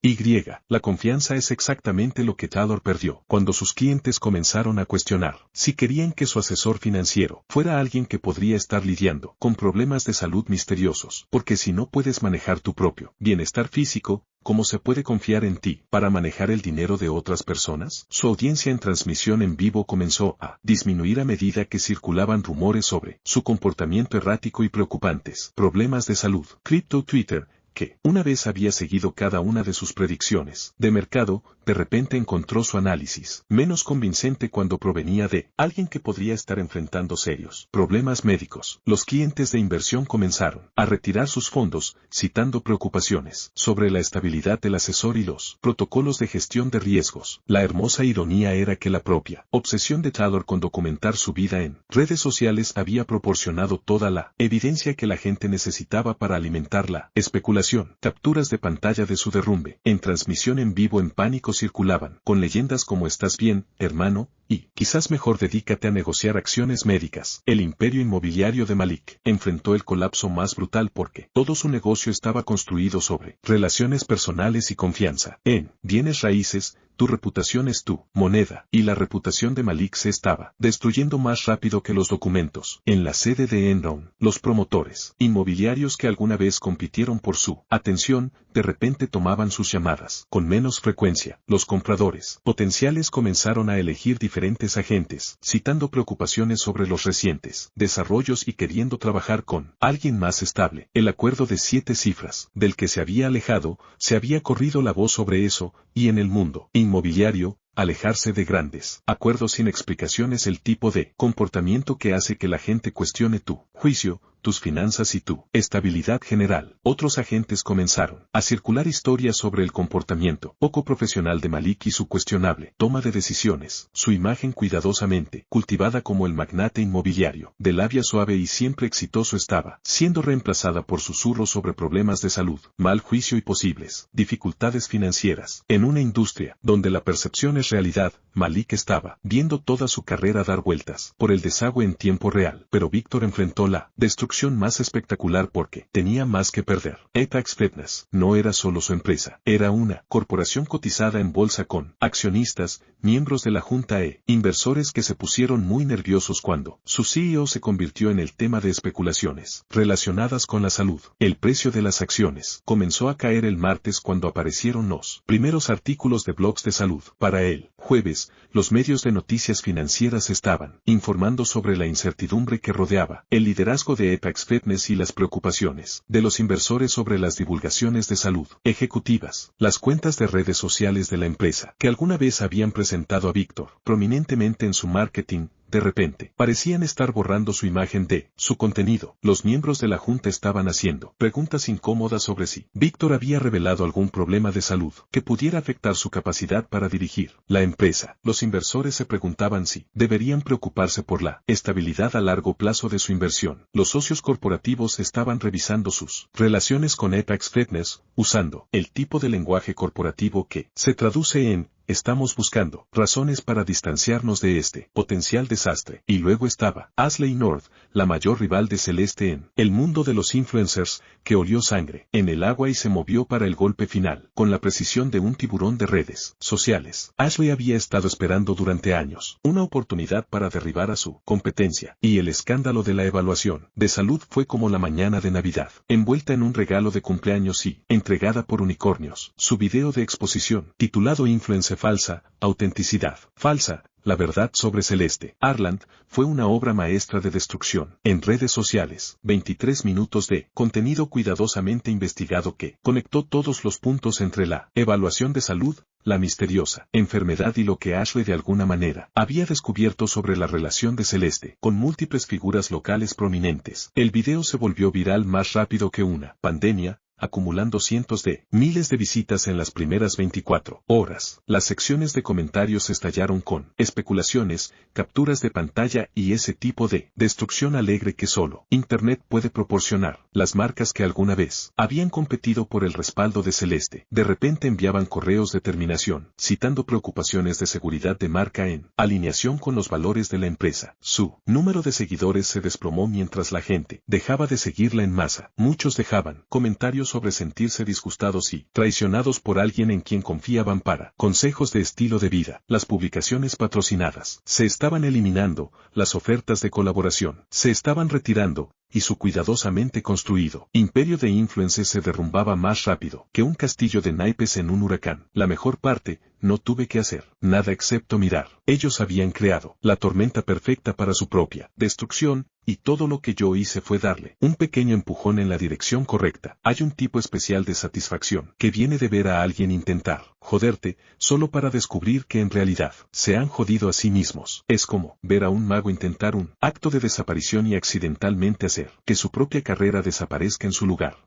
La confianza es exactamente lo que Taylor perdió cuando sus clientes comenzaron a cuestionar si querían que su asesor financiero fuera alguien que podría estar lidiando con problemas de salud misteriosos, porque si no puedes manejar tu propio bienestar físico, ¿cómo se puede confiar en ti para manejar el dinero de otras personas? Su audiencia en transmisión en vivo comenzó a disminuir a medida que circulaban rumores sobre su comportamiento errático y preocupantes problemas de salud. Crypto Twitter, que una vez había seguido cada una de sus predicciones de mercado, de repente encontró su análisis menos convincente cuando provenía de alguien que podría estar enfrentando serios problemas médicos. Los clientes de inversión comenzaron a retirar sus fondos, citando preocupaciones sobre la estabilidad del asesor y los protocolos de gestión de riesgos. La hermosa ironía era que la propia obsesión de Taylor con documentar su vida en redes sociales había proporcionado toda la evidencia que la gente necesitaba para alimentar la especulación. Capturas de pantalla de su derrumbe en transmisión en vivo en pánico circulaban, con leyendas como "¿Estás bien, hermano?", y, quizás mejor dedícate a negociar acciones médicas. El imperio inmobiliario de Malik enfrentó el colapso más brutal porque todo su negocio estaba construido sobre relaciones personales y confianza. En bienes raíces, tu reputación es tu moneda, y la reputación de Malik se estaba destruyendo más rápido que los documentos. En la sede de Enron, los promotores inmobiliarios que alguna vez compitieron por su atención, de repente tomaban sus llamadas con menos frecuencia. Los compradores potenciales comenzaron a elegir diferentes agentes, citando preocupaciones sobre los recientes desarrollos y queriendo trabajar con alguien más estable. El acuerdo de 7 cifras, del que se había alejado, se había corrido la voz sobre eso, y en el mundo inmobiliario, alejarse de grandes acuerdos sin explicaciones, el tipo de comportamiento que hace que la gente cuestione tu juicio, tus finanzas y tu estabilidad general. Otros agentes comenzaron a circular historias sobre el comportamiento poco profesional de Malik y su cuestionable toma de decisiones, su imagen cuidadosamente cultivada como el magnate inmobiliario, de labia suave y siempre exitoso, estaba siendo reemplazada por susurros sobre problemas de salud, mal juicio y posibles dificultades financieras. En una industria donde la percepción es realidad, Malik estaba viendo toda su carrera dar vueltas por el desagüe en tiempo real, pero Víctor enfrentó la destrucción más espectacular porque tenía más que perder. Apex Fitness no era solo su empresa, era una corporación cotizada en bolsa con accionistas, miembros de la junta e inversores que se pusieron muy nerviosos cuando su CEO se convirtió en el tema de especulaciones relacionadas con la salud. El precio de las acciones comenzó a caer el martes cuando aparecieron los primeros artículos de blogs de salud. Para el jueves, los medios de noticias financieras estaban informando sobre la incertidumbre que rodeaba el liderazgo de Apex Fitness y las preocupaciones de los inversores sobre las divulgaciones de salud ejecutivas. Las cuentas de redes sociales de la empresa, que alguna vez habían presentado a Víctor prominentemente en su marketing, de repente, parecían estar borrando su imagen de su contenido. Los miembros de la junta estaban haciendo preguntas incómodas sobre si Víctor había revelado algún problema de salud que pudiera afectar su capacidad para dirigir la empresa. Los inversores se preguntaban si deberían preocuparse por la estabilidad a largo plazo de su inversión. Los socios corporativos estaban revisando sus relaciones con Apex Fitness, usando el tipo de lenguaje corporativo que se traduce en: estamos buscando razones para distanciarnos de este potencial desastre. Y luego estaba Ashley North, la mayor rival de Celeste en el mundo de los influencers, que olió sangre en el agua y se movió para el golpe final, con la precisión de un tiburón de redes sociales. Ashley había estado esperando durante años una oportunidad para derribar a su competencia, y el escándalo de la evaluación de salud fue como la mañana de Navidad, envuelta en un regalo de cumpleaños y entregada por unicornios. Su video de exposición, titulado Influencer falsa, autenticidad falsa, la verdad sobre Celeste Arland, fue una obra maestra de destrucción en redes sociales. 23 minutos de contenido cuidadosamente investigado que conectó todos los puntos entre la evaluación de salud, la misteriosa enfermedad y lo que Ashley de alguna manera había descubierto sobre la relación de Celeste con múltiples figuras locales prominentes. El video se volvió viral más rápido que una pandemia, acumulando cientos de miles de visitas en las primeras 24 horas. Las secciones de comentarios estallaron con especulaciones, capturas de pantalla y ese tipo de destrucción alegre que solo Internet puede proporcionar. Las marcas que alguna vez habían competido por el respaldo de Celeste, de repente enviaban correos de terminación, citando preocupaciones de seguridad de marca en alineación con los valores de la empresa. Su número de seguidores se desplomó mientras la gente dejaba de seguirla en masa. Muchos dejaban comentarios sobre sentirse disgustados y traicionados por alguien en quien confiaban para consejos de estilo de vida. Las publicaciones patrocinadas se estaban eliminando, las ofertas de colaboración se estaban retirando, y su cuidadosamente construido imperio de influencers se derrumbaba más rápido que un castillo de naipes en un huracán. La mejor parte, no tuve que hacer nada excepto mirar. Ellos habían creado la tormenta perfecta para su propia destrucción, y todo lo que yo hice fue darle un pequeño empujón en la dirección correcta. Hay un tipo especial de satisfacción que viene de ver a alguien intentar joderte, solo para descubrir que en realidad se han jodido a sí mismos. Es como ver a un mago intentar un acto de desaparición y accidentalmente hacer que su propia carrera desaparezca en su lugar.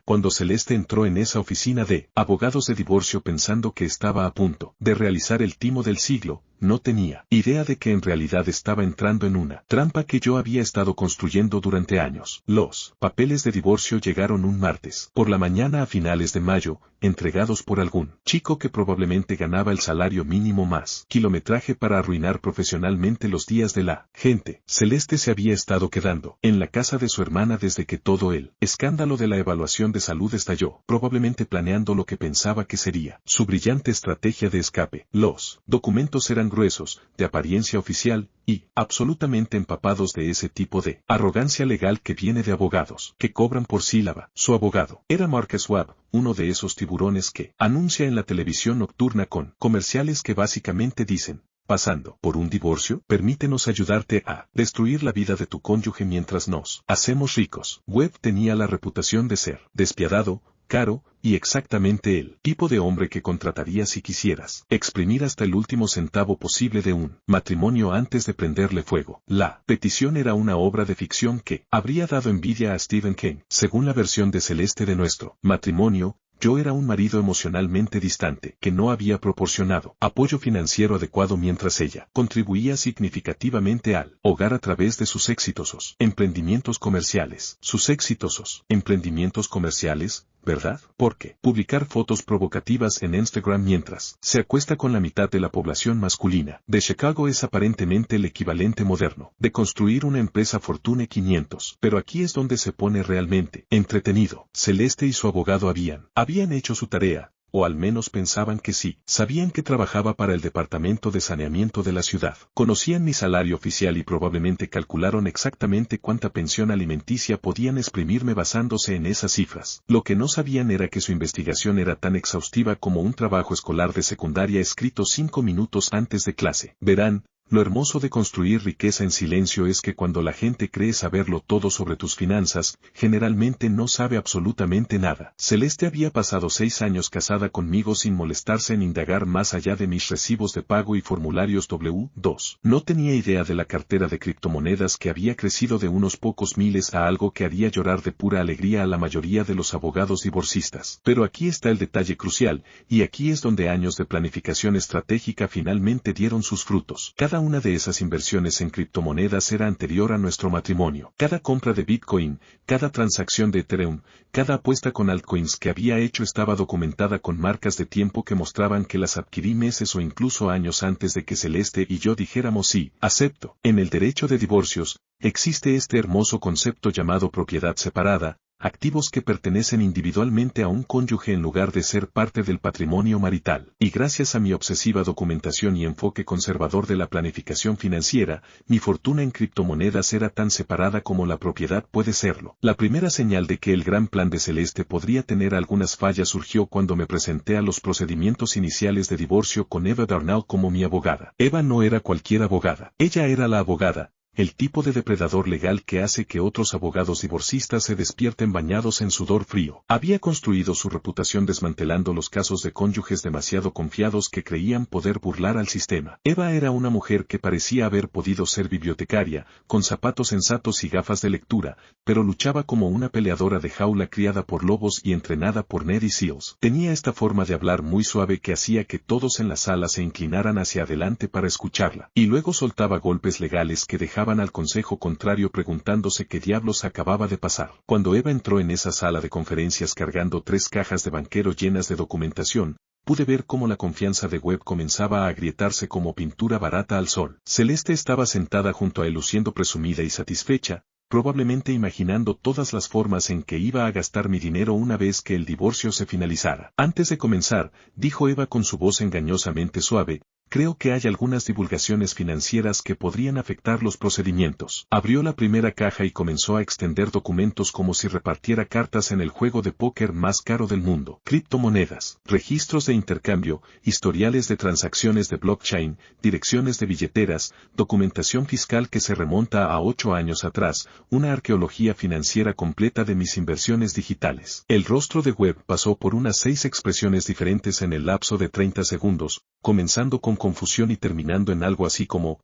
Cuando Celeste entró en esa oficina de abogados de divorcio pensando que estaba a punto de realizar el timo del siglo, no tenía idea de que en realidad estaba entrando en una trampa que yo había estado construyendo durante años. Los papeles de divorcio llegaron un martes por la mañana a finales de mayo, entregados por algún chico que probablemente ganaba el salario mínimo más kilometraje para arruinar profesionalmente los días de la gente. Celeste se había estado quedando en la casa de su hermana desde que todo el escándalo de la evaluación de salud estalló, probablemente planeando lo que pensaba que sería su brillante estrategia de escape. Los documentos eran gruesos, de apariencia oficial, y absolutamente empapados de ese tipo de arrogancia legal que viene de abogados que cobran por sílaba. Su abogado era Mark Schwab, uno de esos tiburones que anuncia en la televisión nocturna con comerciales que básicamente dicen: pasando por un divorcio, permítenos ayudarte a destruir la vida de tu cónyuge mientras nos hacemos ricos. Webb tenía la reputación de ser despiadado, caro, y exactamente el tipo de hombre que contratarías si quisieras exprimir hasta el último centavo posible de un matrimonio antes de prenderle fuego. La petición era una obra de ficción que habría dado envidia a Stephen King. Según la versión de Celeste de nuestro matrimonio, yo era un marido emocionalmente distante, que no había proporcionado apoyo financiero adecuado mientras ella contribuía significativamente al hogar a través de sus exitosos emprendimientos comerciales. Sus exitosos emprendimientos comerciales, ¿verdad? Porque publicar fotos provocativas en Instagram mientras se acuesta con la mitad de la población masculina de Chicago es aparentemente el equivalente moderno de construir una empresa Fortune 500. Pero aquí es donde se pone realmente entretenido. Celeste y su abogado habían hecho su tarea, o al menos pensaban que sí. Sabían que trabajaba para el Departamento de Saneamiento de la ciudad. Conocían mi salario oficial y probablemente calcularon exactamente cuánta pensión alimenticia podían exprimirme basándose en esas cifras. Lo que no sabían era que su investigación era tan exhaustiva como un trabajo escolar de secundaria escrito 5 minutos antes de clase. Verán, lo hermoso de construir riqueza en silencio es que cuando la gente cree saberlo todo sobre tus finanzas, generalmente no sabe absolutamente nada. Celeste había pasado 6 años casada conmigo sin molestarse en indagar más allá de mis recibos de pago y formularios W2. No tenía idea de la cartera de criptomonedas que había crecido de unos pocos miles a algo que haría llorar de pura alegría a la mayoría de los abogados divorcistas. Pero aquí está el detalle crucial, y aquí es donde años de planificación estratégica finalmente dieron sus frutos. Cada una de esas inversiones en criptomonedas era anterior a nuestro matrimonio. Cada compra de Bitcoin, cada transacción de Ethereum, cada apuesta con altcoins que había hecho estaba documentada con marcas de tiempo que mostraban que las adquirí meses o incluso años antes de que Celeste y yo dijéramos sí, acepto. En el derecho de divorcios, existe este hermoso concepto llamado propiedad separada, activos que pertenecen individualmente a un cónyuge en lugar de ser parte del patrimonio marital. Y gracias a mi obsesiva documentación y enfoque conservador de la planificación financiera, mi fortuna en criptomonedas era tan separada como la propiedad puede serlo. La primera señal de que el gran plan de Celeste podría tener algunas fallas surgió cuando me presenté a los procedimientos iniciales de divorcio con Eva Darnall como mi abogada. Eva no era cualquier abogada. Ella era la abogada, el tipo de depredador legal que hace que otros abogados divorcistas se despierten bañados en sudor frío. Había construido su reputación desmantelando los casos de cónyuges demasiado confiados que creían poder burlar al sistema. Eva era una mujer que parecía haber podido ser bibliotecaria, con zapatos sensatos y gafas de lectura, pero luchaba como una peleadora de jaula criada por lobos y entrenada por Navy Seals. Tenía esta forma de hablar muy suave que hacía que todos en la sala se inclinaran hacia adelante para escucharla, y luego soltaba golpes legales que dejaban al consejo contrario preguntándose qué diablos acababa de pasar. Cuando Eva entró en esa sala de conferencias cargando 3 cajas de banquero llenas de documentación, pude ver cómo la confianza de Webb comenzaba a agrietarse como pintura barata al sol. Celeste estaba sentada junto a él luciendo presumida y satisfecha, probablemente imaginando todas las formas en que iba a gastar mi dinero una vez que el divorcio se finalizara. Antes de comenzar, dijo Eva con su voz engañosamente suave, creo que hay algunas divulgaciones financieras que podrían afectar los procedimientos. Abrió la primera caja y comenzó a extender documentos como si repartiera cartas en el juego de póker más caro del mundo. Criptomonedas, registros de intercambio, historiales de transacciones de blockchain, direcciones de billeteras, documentación fiscal que se remonta a 8 años atrás, una arqueología financiera completa de mis inversiones digitales. El rostro de Webb pasó por unas 6 expresiones diferentes en el lapso de 30 segundos, comenzando con confusión y terminando en algo así como,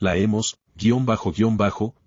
la hemos,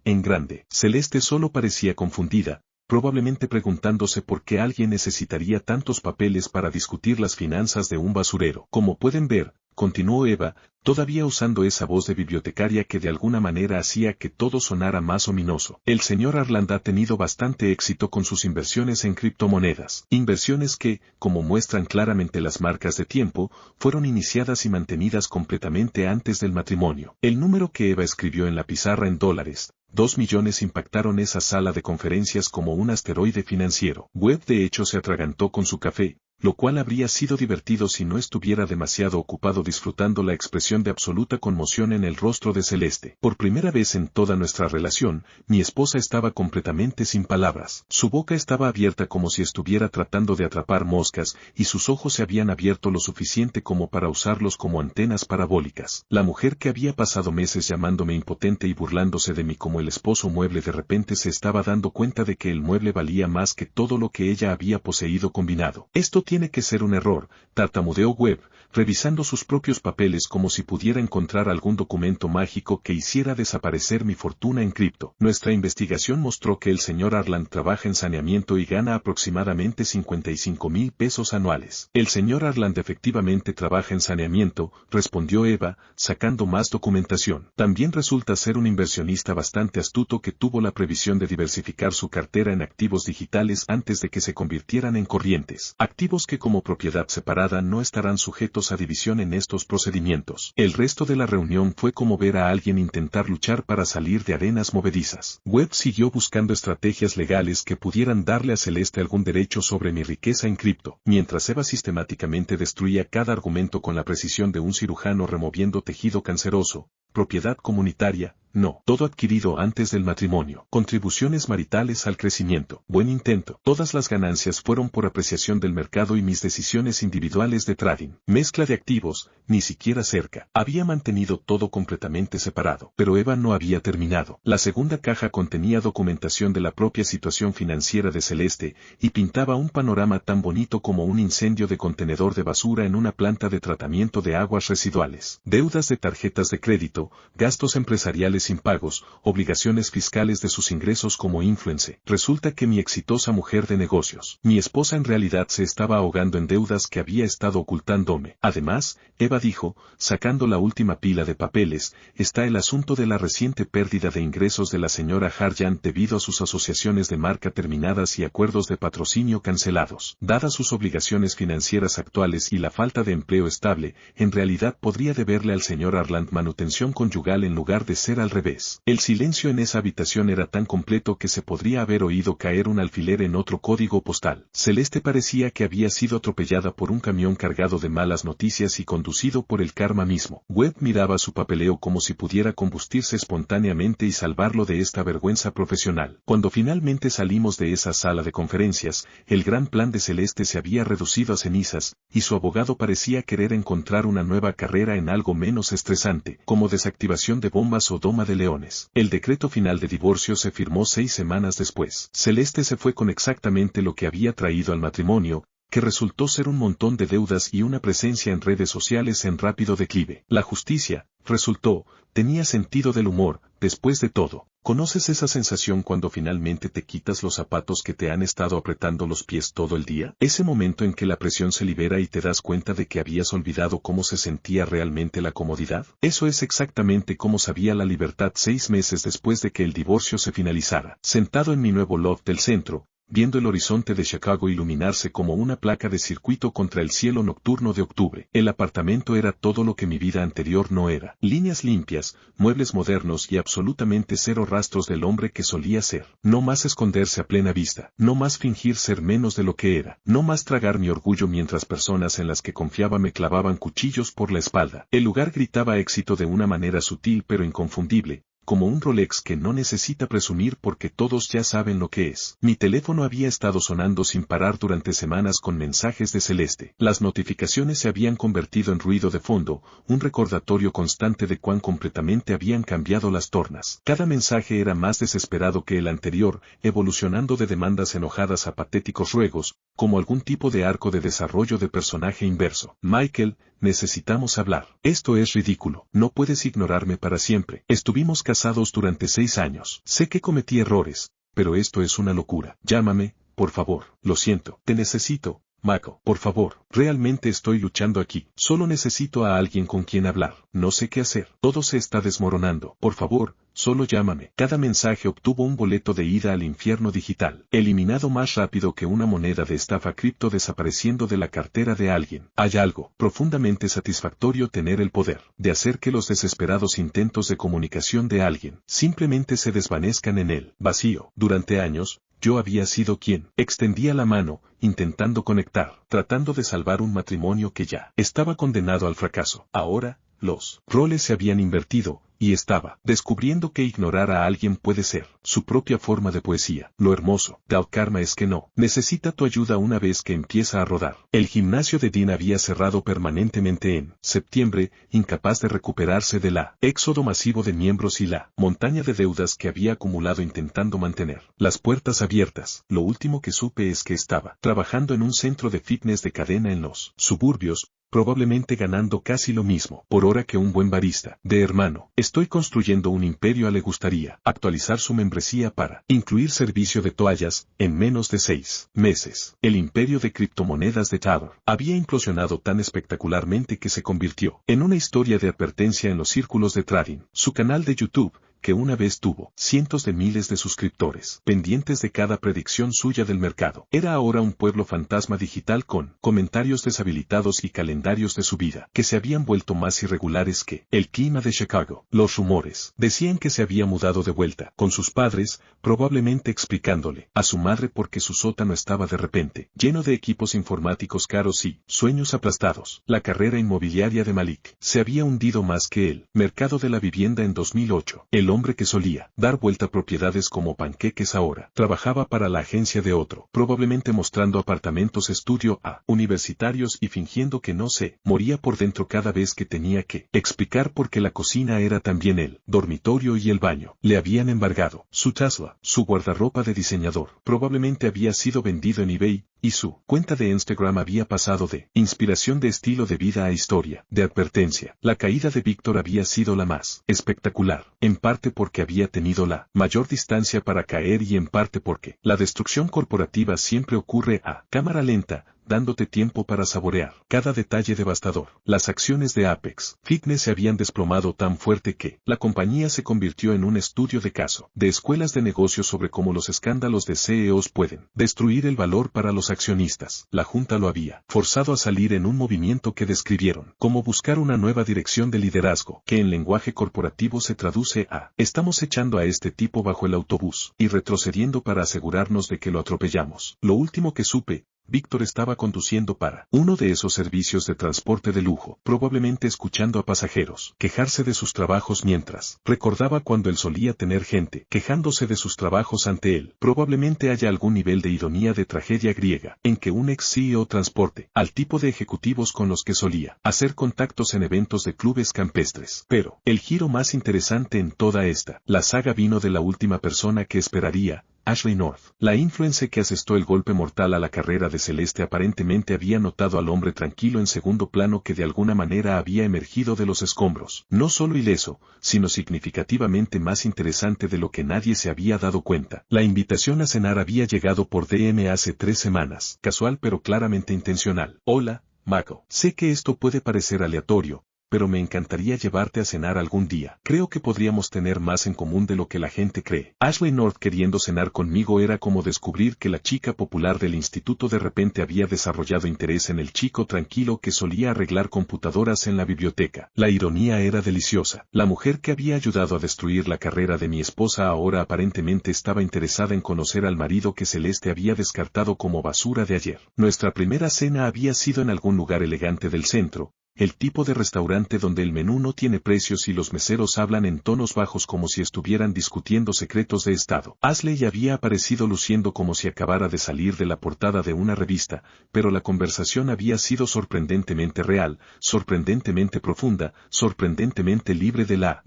en grande. Celeste solo parecía confundida, probablemente preguntándose por qué alguien necesitaría tantos papeles para discutir las finanzas de un basurero. Como pueden ver, continuó Eva, todavía usando esa voz de bibliotecaria que de alguna manera hacía que todo sonara más ominoso. El señor Arland ha tenido bastante éxito con sus inversiones en criptomonedas. Inversiones que, como muestran claramente las marcas de tiempo, fueron iniciadas y mantenidas completamente antes del matrimonio. El número que Eva escribió en la pizarra en dólares, 2 millones, impactaron esa sala de conferencias como un asteroide financiero. Webb de hecho se atragantó con su café, lo cual habría sido divertido si no estuviera demasiado ocupado disfrutando la expresión de absoluta conmoción en el rostro de Celeste. Por primera vez en toda nuestra relación, mi esposa estaba completamente sin palabras. Su boca estaba abierta como si estuviera tratando de atrapar moscas, y sus ojos se habían abierto lo suficiente como para usarlos como antenas parabólicas. La mujer que había pasado meses llamándome impotente y burlándose de mí como el esposo mueble de repente se estaba dando cuenta de que el mueble valía más que todo lo que ella había poseído combinado. Esto tiene que ser un error, tartamudeó Webb, revisando sus propios papeles como si pudiera encontrar algún documento mágico que hiciera desaparecer mi fortuna en cripto. Nuestra investigación mostró que el señor Arland trabaja en saneamiento y gana aproximadamente 55,000 pesos anuales. El señor Arland efectivamente trabaja en saneamiento, respondió Eva, sacando más documentación. También resulta ser un inversionista bastante astuto que tuvo la previsión de diversificar su cartera en activos digitales antes de que se convirtieran en corrientes. Activos que como propiedad separada no estarán sujetos a división en estos procedimientos. El resto de la reunión fue como ver a alguien intentar luchar para salir de arenas movedizas. Webb siguió buscando estrategias legales que pudieran darle a Celeste algún derecho sobre mi riqueza en cripto, mientras Eva sistemáticamente destruía cada argumento con la precisión de un cirujano removiendo tejido canceroso. Propiedad comunitaria, no. Todo adquirido antes del matrimonio. Contribuciones maritales al crecimiento. Buen intento. Todas las ganancias fueron por apreciación del mercado y mis decisiones individuales de trading. Mezcla de activos, ni siquiera cerca. Había mantenido todo completamente separado. Pero Eva no había terminado. La segunda caja contenía documentación de la propia situación financiera de Celeste, y pintaba un panorama tan bonito como un incendio de contenedor de basura en una planta de tratamiento de aguas residuales. Deudas de tarjetas de crédito, gastos empresariales impagos, obligaciones fiscales de sus ingresos como influencer. Resulta que mi exitosa mujer de negocios, mi esposa en realidad se estaba ahogando en deudas que había estado ocultándome. Además, Eva dijo, sacando la última pila de papeles, está el asunto de la reciente pérdida de ingresos de la señora Harjan debido a sus asociaciones de marca terminadas y acuerdos de patrocinio cancelados. Dadas sus obligaciones financieras actuales y la falta de empleo estable, en realidad podría deberle al señor Arland manutención conyugal en lugar de ser al revés. El silencio en esa habitación era tan completo que se podría haber oído caer un alfiler en otro código postal. Celeste parecía que había sido atropellada por un camión cargado de malas noticias y conducido por el karma mismo. Webb miraba su papeleo como si pudiera combustirse espontáneamente y salvarlo de esta vergüenza profesional. Cuando finalmente salimos de esa sala de conferencias, el gran plan de Celeste se había reducido a cenizas, y su abogado parecía querer encontrar una nueva carrera en algo menos estresante, como desactivación de bombas o doma de leones. El decreto final de divorcio se firmó 6 semanas después. Celeste se fue con exactamente lo que había traído al matrimonio, que resultó ser un montón de deudas y una presencia en redes sociales en rápido declive. La justicia, resultó, tenía sentido del humor, después de todo. ¿Conoces esa sensación cuando finalmente te quitas los zapatos que te han estado apretando los pies todo el día? Ese momento en que la presión se libera y te das cuenta de que habías olvidado cómo se sentía realmente la comodidad. Eso es exactamente cómo sabía la libertad 6 meses después de que el divorcio se finalizara. Sentado en mi nuevo loft del centro, viendo el horizonte de Chicago iluminarse como una placa de circuito contra el cielo nocturno de octubre. El apartamento era todo lo que mi vida anterior no era. Líneas limpias, muebles modernos y absolutamente cero rastros del hombre que solía ser. No más esconderse a plena vista. No más fingir ser menos de lo que era. No más tragar mi orgullo mientras personas en las que confiaba me clavaban cuchillos por la espalda. El lugar gritaba éxito de una manera sutil pero inconfundible, como un Rolex que no necesita presumir porque todos ya saben lo que es. Mi teléfono había estado sonando sin parar durante semanas con mensajes de Celeste. Las notificaciones se habían convertido en ruido de fondo, un recordatorio constante de cuán completamente habían cambiado las tornas. Cada mensaje era más desesperado que el anterior, evolucionando de demandas enojadas a patéticos ruegos, como algún tipo de arco de desarrollo de personaje inverso. Michael, necesitamos hablar. Esto es ridículo. No puedes ignorarme para siempre. Estuvimos casados durante 6 años. Sé que cometí errores, pero esto es una locura. Llámame, por favor. Lo siento. Te necesito, Mako, por favor, realmente estoy luchando aquí. Solo necesito a alguien con quien hablar. No sé qué hacer. Todo se está desmoronando. Por favor, solo llámame. Cada mensaje obtuvo un boleto de ida al infierno digital, eliminado más rápido que una moneda de estafa cripto desapareciendo de la cartera de alguien. Hay algo profundamente satisfactorio tener el poder de hacer que los desesperados intentos de comunicación de alguien simplemente se desvanezcan en el vacío. Durante años, yo había sido quien extendía la mano, intentando conectar, tratando de salvar un matrimonio que ya estaba condenado al fracaso. Ahora, los roles se habían invertido, y estaba descubriendo que ignorar a alguien puede ser su propia forma de poesía. Lo hermoso del karma es que no necesita tu ayuda una vez que empieza a rodar. El gimnasio de Dean había cerrado permanentemente en septiembre, incapaz de recuperarse de la éxodo masivo de miembros y la montaña de deudas que había acumulado intentando mantener las puertas abiertas. Lo último que supe es que estaba trabajando en un centro de fitness de cadena en los suburbios, probablemente ganando casi lo mismo por hora que un buen barista. De hermano, estoy construyendo un imperio. Le gustaría actualizar su membresía para incluir servicio de toallas en menos de 6 meses. El imperio de criptomonedas de Tether había implosionado tan espectacularmente que se convirtió en una historia de advertencia en los círculos de trading. Su canal de YouTube, que una vez tuvo cientos de miles de suscriptores pendientes de cada predicción suya del mercado, era ahora un pueblo fantasma digital con comentarios deshabilitados y calendarios de su vida que se habían vuelto más irregulares que el clima de Chicago. Los rumores decían que se había mudado de vuelta con sus padres, probablemente explicándole a su madre por qué su sótano estaba de repente lleno de equipos informáticos caros y sueños aplastados. La carrera inmobiliaria de Malik se había hundido más que el mercado de la vivienda en 2008. El hombre que solía dar vuelta a propiedades como panqueques ahora trabajaba para la agencia de otro, probablemente mostrando apartamentos estudio a universitarios y fingiendo que no se moría por dentro cada vez que tenía que explicar por qué la cocina era también el dormitorio y el baño. Le habían embargado su Tesla, su guardarropa de diseñador probablemente había sido vendido en eBay, y su cuenta de Instagram había pasado de inspiración de estilo de vida a historia de advertencia. La caída de Víctor había sido la más espectacular, en parte porque había tenido la mayor distancia para caer y en parte porque la destrucción corporativa siempre ocurre a cámara lenta, dándote tiempo para saborear cada detalle devastador. Las acciones de Apex Fitness se habían desplomado tan fuerte que la compañía se convirtió en un estudio de caso de escuelas de negocios sobre cómo los escándalos de CEOs pueden destruir el valor para los accionistas. La junta lo había forzado a salir en un movimiento que describieron como buscar una nueva dirección de liderazgo, que en lenguaje corporativo se traduce a estamos echando a este tipo bajo el autobús y retrocediendo para asegurarnos de que lo atropellamos. Lo último que supe, Víctor estaba conduciendo para uno de esos servicios de transporte de lujo, probablemente escuchando a pasajeros quejarse de sus trabajos mientras recordaba cuando él solía tener gente quejándose de sus trabajos ante él. Probablemente haya algún nivel de ironía de tragedia griega en que un ex CEO transporte al tipo de ejecutivos con los que solía hacer contactos en eventos de clubes campestres. Pero el giro más interesante en toda la saga vino de la última persona que esperaría, Ashley North. La influencer que asestó el golpe mortal a la carrera de Celeste aparentemente había notado al hombre tranquilo en segundo plano que de alguna manera había emergido de los escombros, no solo ileso, sino significativamente más interesante de lo que nadie se había dado cuenta. La invitación a cenar había llegado por DM hace 3 semanas, casual pero claramente intencional. Hola, Mako. Sé que esto puede parecer aleatorio, pero me encantaría llevarte a cenar algún día. Creo que podríamos tener más en común de lo que la gente cree. Ashley North queriendo cenar conmigo era como descubrir que la chica popular del instituto de repente había desarrollado interés en el chico tranquilo que solía arreglar computadoras en la biblioteca. La ironía era deliciosa. La mujer que había ayudado a destruir la carrera de mi esposa ahora aparentemente estaba interesada en conocer al marido que Celeste había descartado como basura de ayer. Nuestra primera cena había sido en algún lugar elegante del centro, el tipo de restaurante donde el menú no tiene precios y los meseros hablan en tonos bajos como si estuvieran discutiendo secretos de estado. Ashley había aparecido luciendo como si acabara de salir de la portada de una revista, pero la conversación había sido sorprendentemente real, sorprendentemente profunda, sorprendentemente libre de la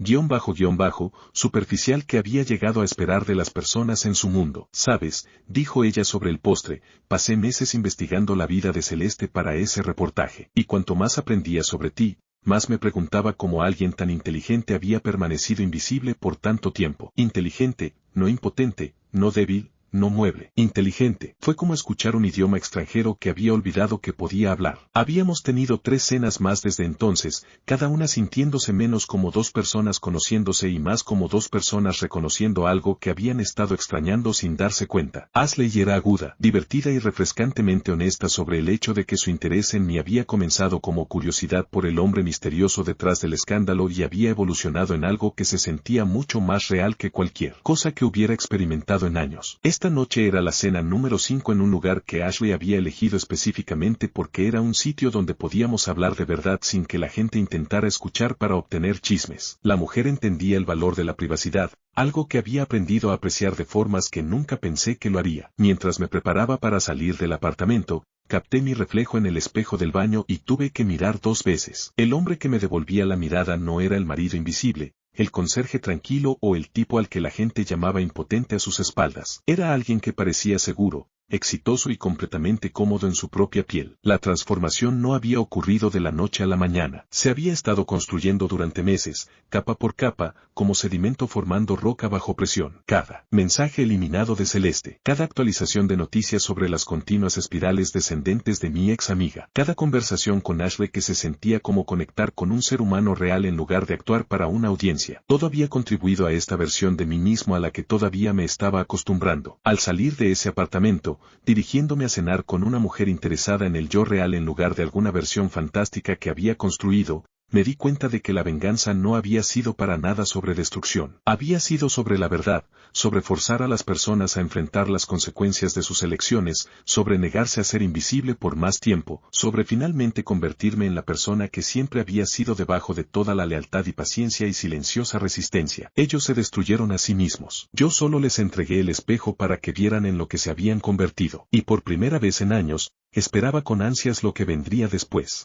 superficial que había llegado a esperar de las personas en su mundo. ¿Sabes?, dijo ella sobre el postre, pasé meses investigando la vida de Celeste para ese reportaje, y cuanto más aprendía sobre ti, más me preguntaba cómo alguien tan inteligente había permanecido invisible por tanto tiempo. Inteligente, no impotente, no débil, no mueble. Inteligente. Fue como escuchar un idioma extranjero que había olvidado que podía hablar. Habíamos tenido 3 cenas más desde entonces, cada una sintiéndose menos como 2 personas conociéndose y más como 2 personas reconociendo algo que habían estado extrañando sin darse cuenta. Ashley era aguda, divertida y refrescantemente honesta sobre el hecho de que su interés en mí había comenzado como curiosidad por el hombre misterioso detrás del escándalo y había evolucionado en algo que se sentía mucho más real que cualquier cosa que hubiera experimentado en años. Esta noche era la cena número 5 en un lugar que Ashley había elegido específicamente porque era un sitio donde podíamos hablar de verdad sin que la gente intentara escuchar para obtener chismes. La mujer entendía el valor de la privacidad, algo que había aprendido a apreciar de formas que nunca pensé que lo haría. Mientras me preparaba para salir del apartamento, capté mi reflejo en el espejo del baño y tuve que mirar 2 veces. El hombre que me devolvía la mirada no era el marido invisible, el conserje tranquilo o el tipo al que la gente llamaba impotente a sus espaldas. Era alguien que parecía seguro, exitoso y completamente cómodo en su propia piel. La transformación no había ocurrido de la noche a la mañana. Se había estado construyendo durante meses, capa por capa, como sedimento formando roca bajo presión. Cada mensaje eliminado de Celeste, cada actualización de noticias sobre las continuas espirales descendentes de mi ex amiga, cada conversación con Ashley que se sentía como conectar con un ser humano real en lugar de actuar para una audiencia. Todo había contribuido a esta versión de mí mismo a la que todavía me estaba acostumbrando. Al salir de ese apartamento, dirigiéndome a cenar con una mujer interesada en el yo real en lugar de alguna versión fantástica que había construido, me di cuenta de que la venganza no había sido para nada sobre destrucción. Había sido sobre la verdad, sobre forzar a las personas a enfrentar las consecuencias de sus elecciones, sobre negarse a ser invisible por más tiempo, sobre finalmente convertirme en la persona que siempre había sido debajo de toda la lealtad y paciencia y silenciosa resistencia. Ellos se destruyeron a sí mismos. Yo solo les entregué el espejo para que vieran en lo que se habían convertido. Y por primera vez en años, esperaba con ansias lo que vendría después.